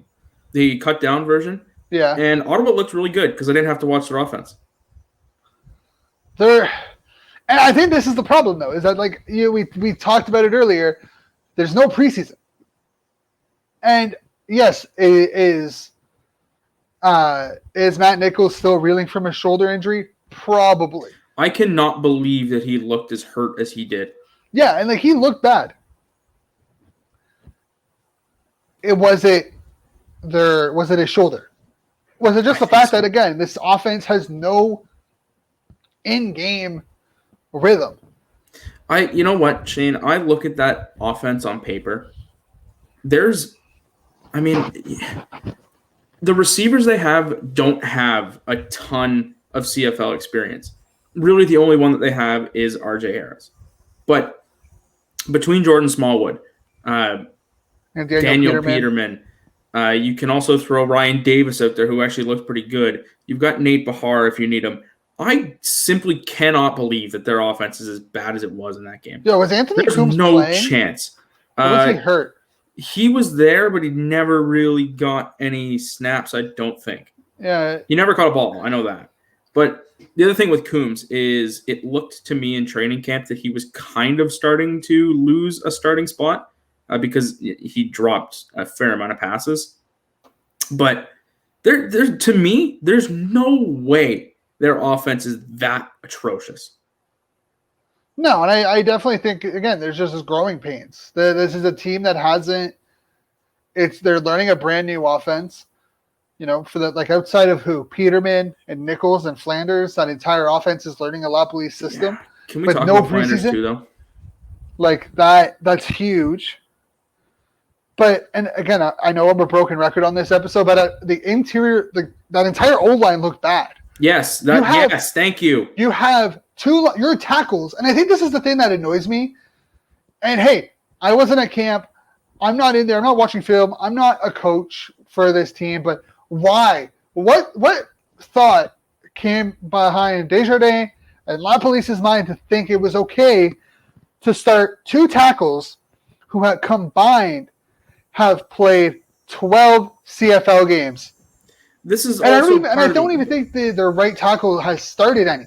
Speaker 2: the cut down version.
Speaker 1: Yeah.
Speaker 2: And Ottawa looked really good because I didn't have to watch their offense.
Speaker 1: And I think this is the problem though, is that like we talked about it earlier. There's no preseason, and yes, is Matt Nichols still reeling from a shoulder injury? Probably.
Speaker 2: I cannot believe that he looked as hurt as he did.
Speaker 1: Yeah, and like he looked bad. Was it his shoulder? Was it just the fact that again this offense has no in-game rhythm?
Speaker 2: You know what, Shane? I look at that offense on paper. The receivers they have don't have a ton of CFL experience. Really, the only one that they have is RJ Harris. But between Jordan Smallwood, and Daniel Peterman, you can also throw Ryan Davis out there, who actually looked pretty good. You've got Nate Bahar if you need him. I simply cannot believe that their offense is as bad as it was in that game.
Speaker 1: Yeah, was Anthony Coombs
Speaker 2: playing? Chance.
Speaker 1: Or was he hurt?
Speaker 2: He was there, but he never really got any snaps, I don't think.
Speaker 1: Yeah.
Speaker 2: He never caught a ball. I know that. But the other thing with Coombs is it looked to me in training camp that he was kind of starting to lose a starting spot because he dropped a fair amount of passes. But to me, there's no way their offense is that atrocious.
Speaker 1: No, and I definitely think, again, there's just this growing pains. This is a team that they're learning a brand new offense. You know, for the like outside of who? Peterman and Nichols and Flanders, that entire offense is learning a Lapalisse system.
Speaker 2: Yeah. Can we talk about Flanders too, though?
Speaker 1: Like that's huge. But, and again, I know I'm a broken record on this episode, but the interior, that entire O-line looked bad.
Speaker 2: Yes, yes, thank you.
Speaker 1: You have your tackles, and I think this is the thing that annoys me. And hey, I wasn't at camp. I'm not in there. I'm not watching film. I'm not a coach for this team, but why? What thought came behind Desjardins and Lapalisse's mind to think it was okay to start two tackles who had combined have played 12 CFL games?
Speaker 2: This is
Speaker 1: and I don't even think their right tackle has started any.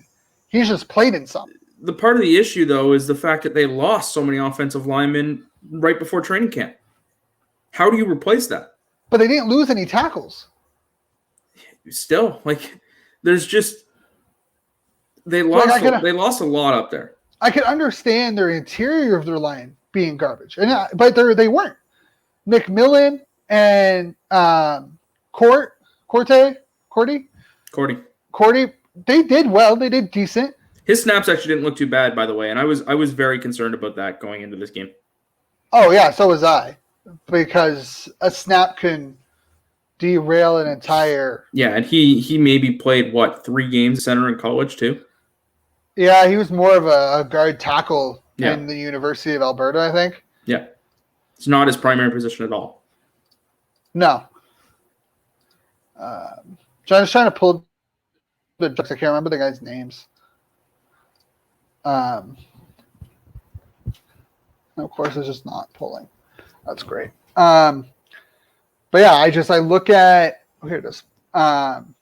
Speaker 1: He's just played in some.
Speaker 2: The part of the issue, though, is the fact that they lost so many offensive linemen right before training camp. How do you replace that?
Speaker 1: But they didn't lose any tackles.
Speaker 2: Still, there's just they lost a lot up there.
Speaker 1: I could understand their interior of their line being garbage, but they weren't. McMillan and Cordy, they did well. They did decent.
Speaker 2: His snaps actually didn't look too bad, by the way, and I was very concerned about that going into this game.
Speaker 1: Oh yeah, so was I, because a snap can derail an entire.
Speaker 2: Yeah, and he maybe played 3 games center in college too.
Speaker 1: Yeah, he was more of a guard tackle in the University of Alberta, I think.
Speaker 2: Yeah, it's not his primary position at all.
Speaker 1: No. Just trying to pull the jokes. I can't remember the guys' names. Of course, it's just not pulling. That's great. But yeah, I look at here it is. I'm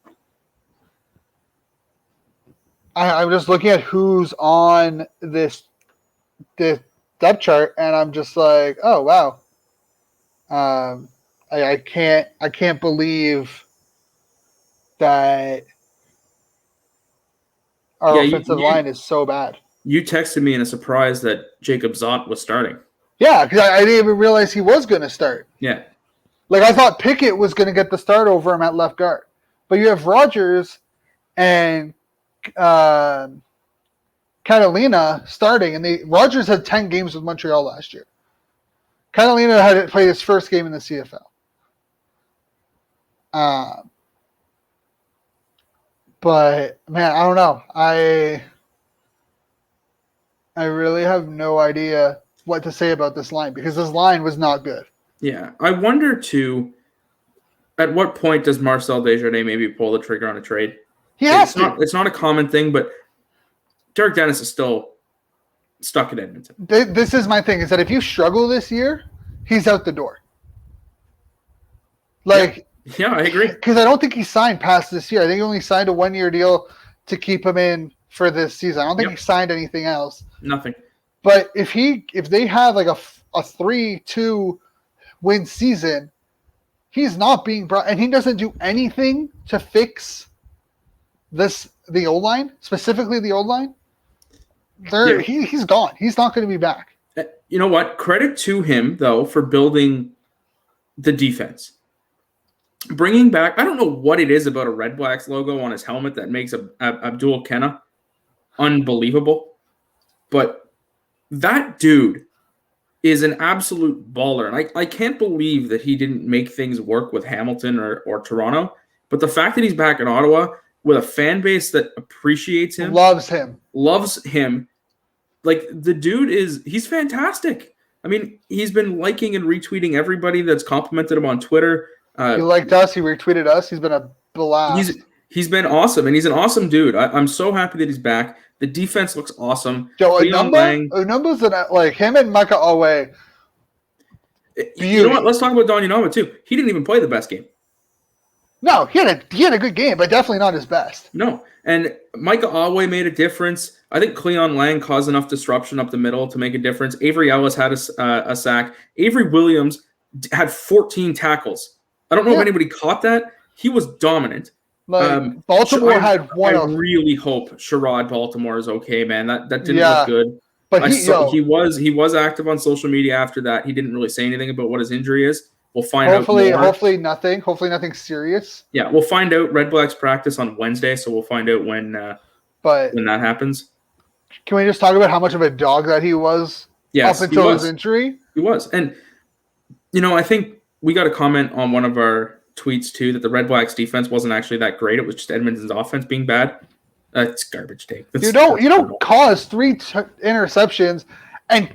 Speaker 1: just looking at who's on this depth chart, and I'm just like, oh wow. I can't believe that our offensive line is so bad.
Speaker 2: You texted me in a surprise that Jacob Zott was starting.
Speaker 1: Yeah, because I didn't even realize he was going to start.
Speaker 2: Yeah.
Speaker 1: I thought Pickett was going to get the start over him at left guard. But you have Rogers and Catalina starting, and Rogers had 10 games with Montreal last year. Catalina had played his first game in the CFL. But man, I don't know. I really have no idea what to say about this line because this line was not good.
Speaker 2: Yeah, I wonder too. at what point does Marcel Desjardins maybe pull the trigger on a trade?
Speaker 1: He has to.
Speaker 2: It's not a common thing, but Derek Dennis is still stuck in Edmonton.
Speaker 1: This is my thing, is that if you struggle this year, he's out the door. Like,
Speaker 2: yeah, I agree.
Speaker 1: Because I don't think he signed past this year. I think he only signed a 1-year deal to keep him in for this season. I don't think he signed anything else.
Speaker 2: Nothing.
Speaker 1: But if they have like a 3-2 win season, he's not being brought, and he doesn't do anything to fix the O-line, specifically the O-line. He's gone. He's not going to be back.
Speaker 2: You know what? Credit to him, though, for building the defense. Bringing back, I don't know what it is about a Red Blacks logo on his helmet that makes Abdul Kenna unbelievable. But that dude is an absolute baller. And I can't believe that he didn't make things work with Hamilton or Toronto. But the fact that he's back in Ottawa with a fan base that appreciates him.
Speaker 1: Loves him.
Speaker 2: Like, the dude he's fantastic. I mean, he's been liking and retweeting everybody that's complimented him on Twitter.
Speaker 1: He liked us. He retweeted us. He's been a blast.
Speaker 2: He's been awesome, and he's an awesome dude. I'm so happy that he's back. The defense looks awesome.
Speaker 1: Joe, Unumba's like him and Micah Awe.
Speaker 2: You know what? Let's talk about Don Unumba too. He didn't even play the best game.
Speaker 1: No, he had a good game, but definitely not his best.
Speaker 2: No, and Micah Awe made a difference. I think Cleon Lang caused enough disruption up the middle to make a difference. Avery Ellis had a sack. Avery Williams had 14 tackles. I don't know if anybody caught that. He was dominant.
Speaker 1: Baltimore had one.
Speaker 2: I really hope Sherrod Baltimore is okay, man. That didn't look good. But he was active on social media after that. He didn't really say anything about what his injury is. We'll find out more.
Speaker 1: Hopefully nothing serious.
Speaker 2: Yeah, we'll find out. Red Blacks practice on Wednesday, so we'll find out when that happens.
Speaker 1: Can we just talk about how much of a dog that he was up until his injury?
Speaker 2: He was. And, I think we got a comment on one of our tweets, too, that the Red Blacks defense wasn't actually that great. It was just Edmonton's offense being bad. That's garbage take. You
Speaker 1: don't cause 3 interceptions. And,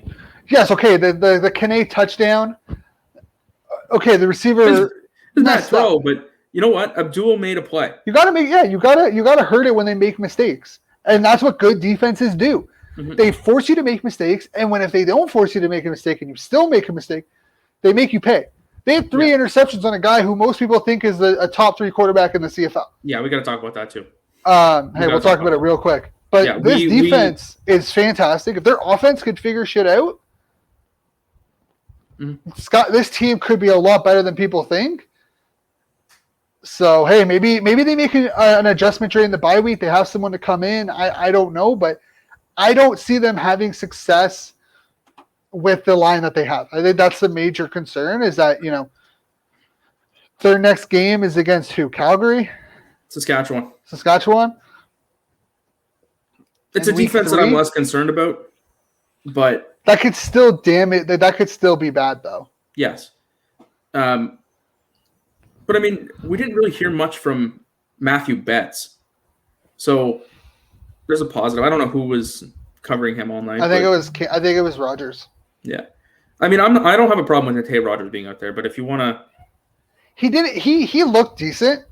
Speaker 1: yes, okay, the Kane touchdown. Okay, the receiver
Speaker 2: not throw, but you know what? Abdul made a play.
Speaker 1: You gotta hurt it when they make mistakes. And that's what good defenses do. Mm-hmm. They force you to make mistakes, and if they don't force you to make a mistake and you still make a mistake, they make you pay. They had 3 interceptions on a guy who most people think is a top 3 quarterback in the CFL.
Speaker 2: Yeah, we got to talk about that too.
Speaker 1: We'll talk about it real quick. But this defense is fantastic. If their offense could figure shit out, this team could be a lot better than people think. So, hey, maybe they make an adjustment during the bye week. They have someone to come in. I don't know, but I don't see them having success with the line that they have. I think that's the major concern, is that, their next game is against who? Calgary?
Speaker 2: Saskatchewan. It's a defense that I'm less concerned about, but
Speaker 1: that could still that could still be bad, though.
Speaker 2: Yes. But, I mean, we didn't really hear much from Matthew Betts. So there's a positive. I don't know who was covering him all night.
Speaker 1: I think it was Rogers.
Speaker 2: Yeah. I mean, I don't have a problem with Nate Rogers being out there, but if you want to.
Speaker 1: He looked decent,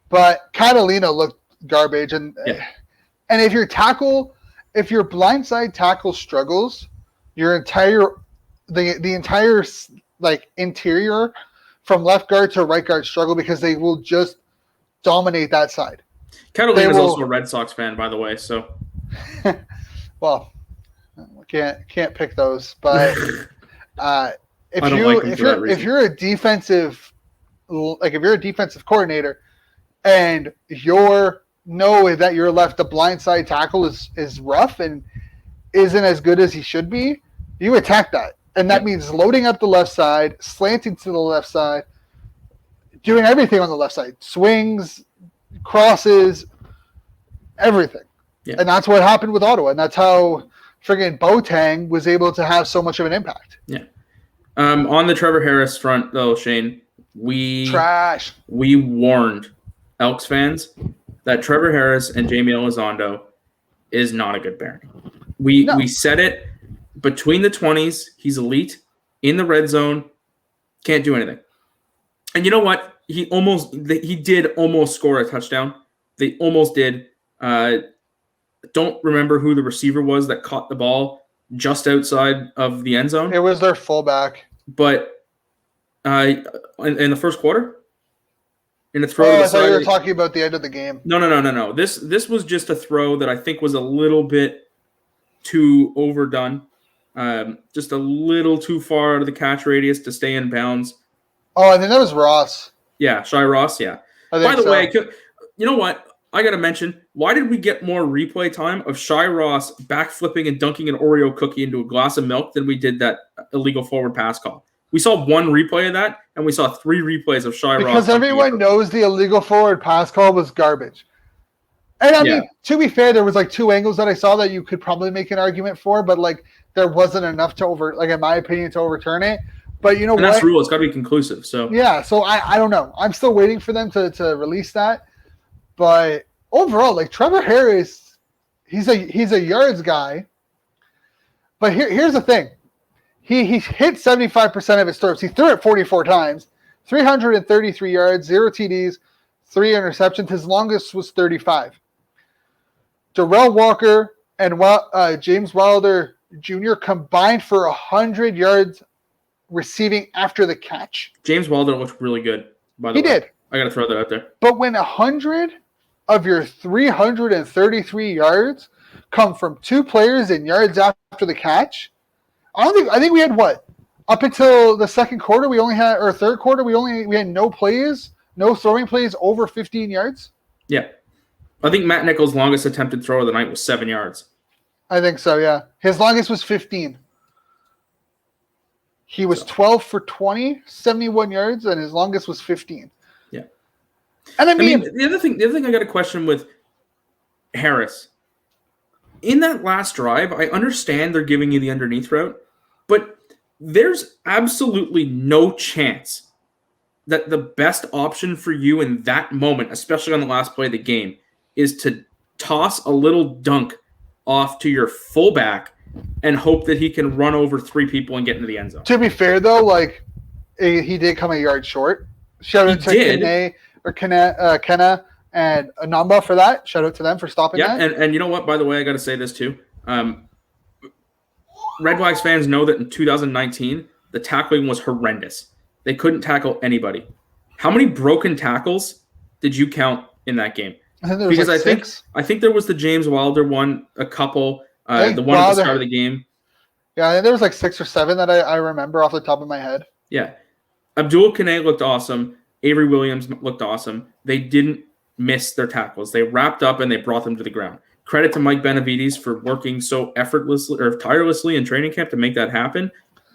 Speaker 1: but Catalina looked garbage. And if your blindside tackle struggles, your entire interior from left guard to right guard struggle, because they will just dominate that side.
Speaker 2: Catalina is also a Red Sox fan, by the way. So,
Speaker 1: well, can't pick those. But if you're a defensive coordinator and that your left, the blindside tackle is rough and isn't as good as he should be, you attack that. And that means loading up the left side, slanting to the left side, doing everything on the left side. Swings, crosses, everything. Yeah. And that's what happened with Ottawa. And that's how friggin' Boateng was able to have so much of an impact.
Speaker 2: Yeah. On the Trevor Harris front, though, Shane, we warned Elks fans that Trevor Harris and Jamie Elizondo is not a good pairing. We said it. Between the 20s, he's elite. In the red zone, can't do anything. And you know what? He did almost score a touchdown. They almost did. Don't remember who the receiver was that caught the ball just outside of the end zone.
Speaker 1: It was their fullback.
Speaker 2: But in the first quarter, in a throw to the
Speaker 1: I thought
Speaker 2: side,
Speaker 1: you were talking about the end of the game.
Speaker 2: No. This was just a throw that I think was a little bit too overdone, just a little too far out of the catch radius to stay in bounds.
Speaker 1: Oh, I think that was Ross.
Speaker 2: Yeah, Shy Ross. Yeah. By the way, you know what? I got to mention, why did we get more replay time of Shy Ross backflipping and dunking an Oreo cookie into a glass of milk than we did that illegal forward pass call? We saw one replay of that, and we saw 3 replays of Shy Ross.
Speaker 1: Because everyone knows the illegal forward pass call was garbage. And I mean, to be fair, there was like 2 angles that I saw that you could probably make an argument for, but like there wasn't enough to in my opinion, to overturn it. But you know what?
Speaker 2: That's the rule. It's got to be conclusive. So
Speaker 1: yeah, so I don't know. I'm still waiting for them to release that. But overall, like Trevor Harris, he's a yards guy. But here's the thing. He hit 75% of his throws. He threw it 44 times, 333 yards, 0 TDs, 3 interceptions. His longest was 35. Darrell Walker and James Wilder Jr. combined for 100 yards receiving after the catch.
Speaker 2: James Wilder looked really good, by the way.
Speaker 1: He did.
Speaker 2: I got to throw that out there.
Speaker 1: But when 100 of your 333 yards come from 2 players in yards after the catch, I think we had what? Up until the second quarter, or third quarter, we had no throwing plays over 15 yards.
Speaker 2: Yeah. I think Matt Nichols' longest attempted throw of the night was 7 yards.
Speaker 1: I think so, yeah. His longest was 15. He was 12 for 20, 71 yards, and his longest was 15.
Speaker 2: Yeah.
Speaker 1: And I mean
Speaker 2: the other thing I got a question with Harris. In that last drive, I understand they're giving you the underneath route, but there's absolutely no chance that the best option for you in that moment, especially on the last play of the game, is to toss a little dunk off to your fullback and hope that he can run over 3 people and get into the end zone.
Speaker 1: To be fair, though, like he did come a yard short. Shout out to Kenna and Anamba for that. Shout out to them for stopping that.
Speaker 2: And you know what? By the way, I got to say this too. Red Blacks fans know that in 2019, the tackling was horrendous. They couldn't tackle anybody. How many broken tackles did you count in that game?
Speaker 1: Because
Speaker 2: I think there was the James Wilder one, a couple, the one at the start of the game.
Speaker 1: Yeah, I think there was like 6 or 7 that I remember off the top of my head.
Speaker 2: Yeah. Abdul Kane looked awesome. Avery Williams looked awesome. They didn't miss their tackles. They wrapped up and they brought them to the ground. Credit to Mike Benavides for working so effortlessly or tirelessly in training camp to make that happen.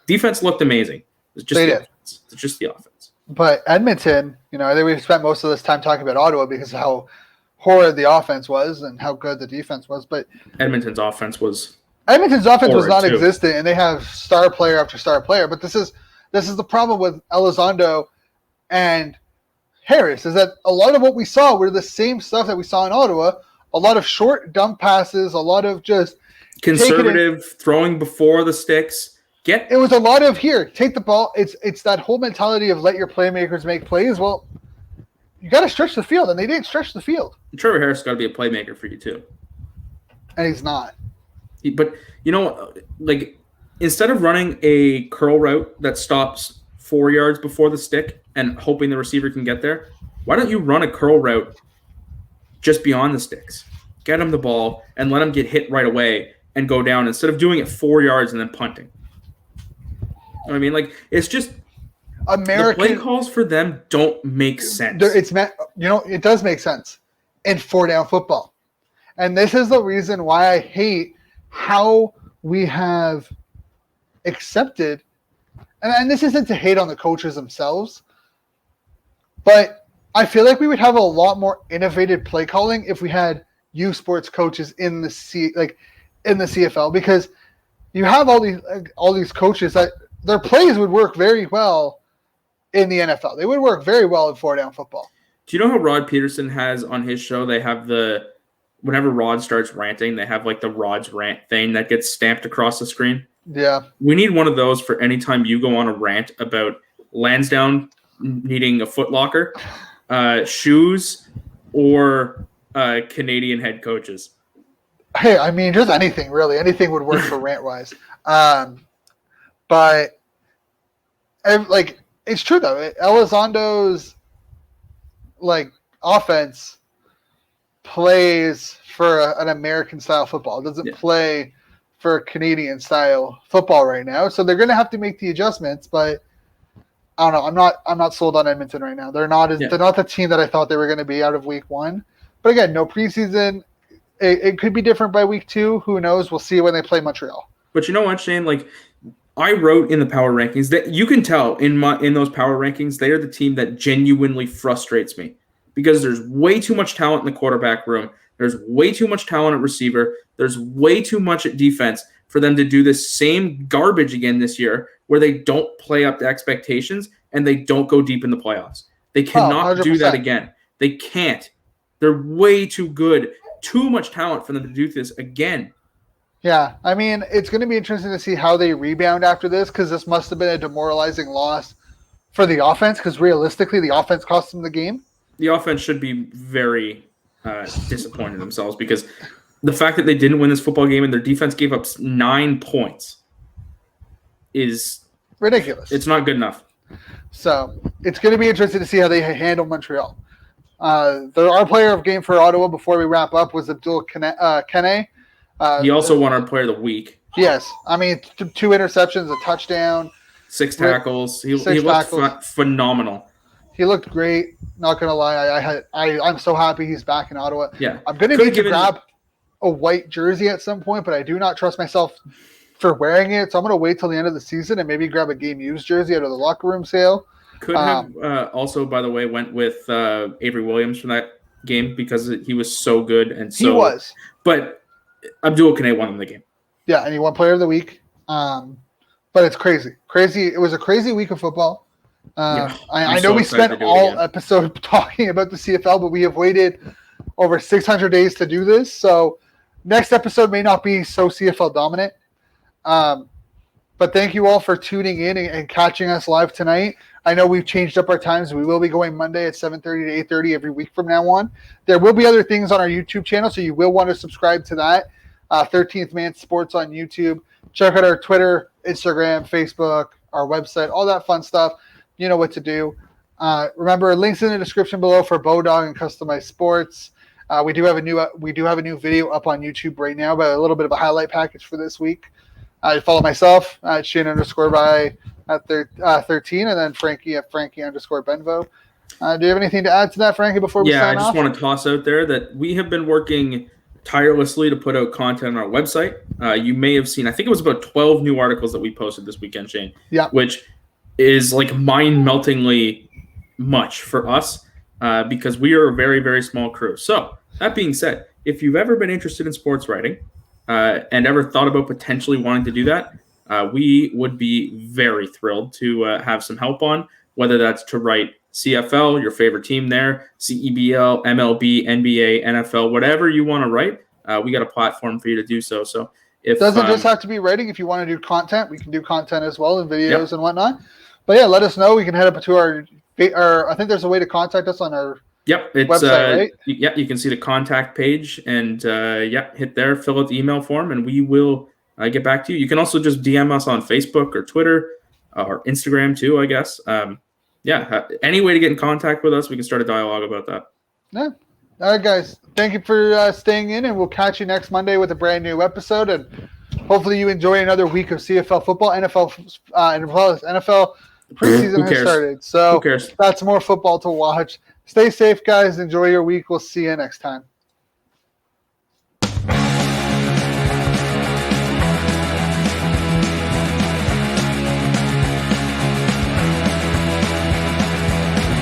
Speaker 2: Defense looked amazing. It's just the offense.
Speaker 1: But Edmonton, I think we've spent most of this time talking about Ottawa because of how horrid the offense was and how good the defense was. But
Speaker 2: Edmonton's offense was
Speaker 1: non-existent, and they have star player after star player. But this is the problem with Elizondo and Harris, is that a lot of what we saw were the same stuff that we saw in Ottawa. A lot of short dump passes, a lot of just
Speaker 2: conservative throwing before the sticks.
Speaker 1: It was a lot of take the ball. It's that whole mentality of let your playmakers make plays. Well, you got to stretch the field, and they didn't stretch the field.
Speaker 2: Trevor Harris got to be a playmaker for you too,
Speaker 1: and he's not.
Speaker 2: But instead of running a curl route that stops 4 yards before the stick and hoping the receiver can get there, why don't you run a curl route just beyond the sticks? Get him the ball and let him get hit right away and go down instead of doing it 4 yards and then punting. I mean, it's just the play calls for them don't make sense.
Speaker 1: It does make sense in 4-down football. And this is the reason why I hate how we have accepted, and this isn't to hate on the coaches themselves, but I feel like we would have a lot more innovative play calling if we had youth sports coaches in the CFL, because you have all these coaches that their plays would work very well in the NFL. They would work very well in 4-down football.
Speaker 2: Do you know how Rod Peterson has on his show? They have whenever Rod starts ranting, they have the Rod's rant thing that gets stamped across the screen.
Speaker 1: Yeah.
Speaker 2: We need one of those for any time you go on a rant about Lansdowne needing a Foot Locker, shoes, or Canadian head coaches.
Speaker 1: Hey, I mean, just anything really. Anything would work for rant wise. But like, it's true though. Elizondo's like offense plays for an American style football. It doesn't play for Canadian style football right now. So they're going to have to make the adjustments. But I don't know. I'm not sold on Edmonton right now. They're not the team that I thought they were going to be out of week 1. But again, no preseason. It could be different by week 2. Who knows? We'll see when they play Montreal.
Speaker 2: But you know what, Shane? Like, I wrote in the power rankings that you can tell in those power rankings, they are the team that genuinely frustrates me because there's way too much talent in the quarterback room. There's way too much talent at receiver. There's way too much at defense for them to do this same garbage again this year where they don't play up to expectations and they don't go deep in the playoffs. They cannot do that again. They can't. They're way too good. Too much talent for them to do this again.
Speaker 1: Yeah, I mean, it's going to be interesting to see how they rebound after this because this must have been a demoralizing loss for the offense because realistically, the offense cost them the game.
Speaker 2: The offense should be very disappointed in themselves because the fact that they didn't win this football game and their defense gave up 9 points is
Speaker 1: ridiculous.
Speaker 2: It's not good enough.
Speaker 1: So it's going to be interesting to see how they handle Montreal. Our player of game for Ottawa before we wrap up was Abdul Kene.
Speaker 2: He also won our player of the week.
Speaker 1: Yes. I mean, 2 interceptions, a touchdown.
Speaker 2: 6 tackles. He looked phenomenal.
Speaker 1: He looked great. Not going to lie. I'm so happy he's back in Ottawa.
Speaker 2: Yeah.
Speaker 1: I'm going to need to grab a white jersey at some point, but I do not trust myself for wearing it. So I'm going to wait till the end of the season and maybe grab a game used jersey out of the locker room sale.
Speaker 2: Could have also, by the way, went with Avery Williams from that game because he was so good and so.
Speaker 1: He was,
Speaker 2: but Abdul Kane won the game.
Speaker 1: Yeah, and he won Player of the Week. But it's crazy. It was a crazy week of football. I know we spent all episode talking about the CFL, but we have waited over 600 days to do this. So next episode may not be so CFL dominant. But thank you all for tuning in and catching us live tonight. I know we've changed up our times. We will be going Monday at 7:30 to 8:30 every week from now on. There will be other things on our YouTube channel, so you will want to subscribe to that. 13th Man Sports on YouTube. Check out our Twitter, Instagram, Facebook, our website, all that fun stuff. You know what to do. Remember, links in the description below for Bodog and Customized Sports. We do have a new video up on YouTube right now, but a little bit of a highlight package for this week. Follow myself at Shane_by at 13, and then Frankie at Frankie_Benvo. Do you have anything to add to that, Frankie, before we sign off?
Speaker 2: Yeah, I just want to toss out there that we have been working tirelessly to put out content on our website. You may have seen, I think it was about 12 new articles that we posted this weekend, Shane.
Speaker 1: Yeah.
Speaker 2: Which is like mind-meltingly much for us because we are a very, very small crew. So that being said, if you've ever been interested in sports writing and ever thought about potentially wanting to do that, we would be very thrilled to have some help on, whether that's to write CFL, your favorite team there, CEBL, MLB, NBA, NFL, whatever you want to write, we got a platform for you to do so. So if
Speaker 1: it doesn't just have to be writing. If you want to do content, we can do content as well and videos and whatnot. But yeah, let us know. We can head up to our I think there's a way to contact us on our website, right?
Speaker 2: Yeah, you can see the contact page and hit there, fill out the email form, and we will get back to you. You can also just DM us on Facebook or Twitter or Instagram too, I guess. Any way to get in contact with us, we can start a dialogue about that.
Speaker 1: Yeah. All right, guys. Thank you for staying in, and we'll catch you next Monday with a brand new episode. And hopefully you enjoy another week of CFL football. NFL preseason has started. So
Speaker 2: who cares?
Speaker 1: That's more football to watch. Stay safe, guys. Enjoy your week. We'll see you next time.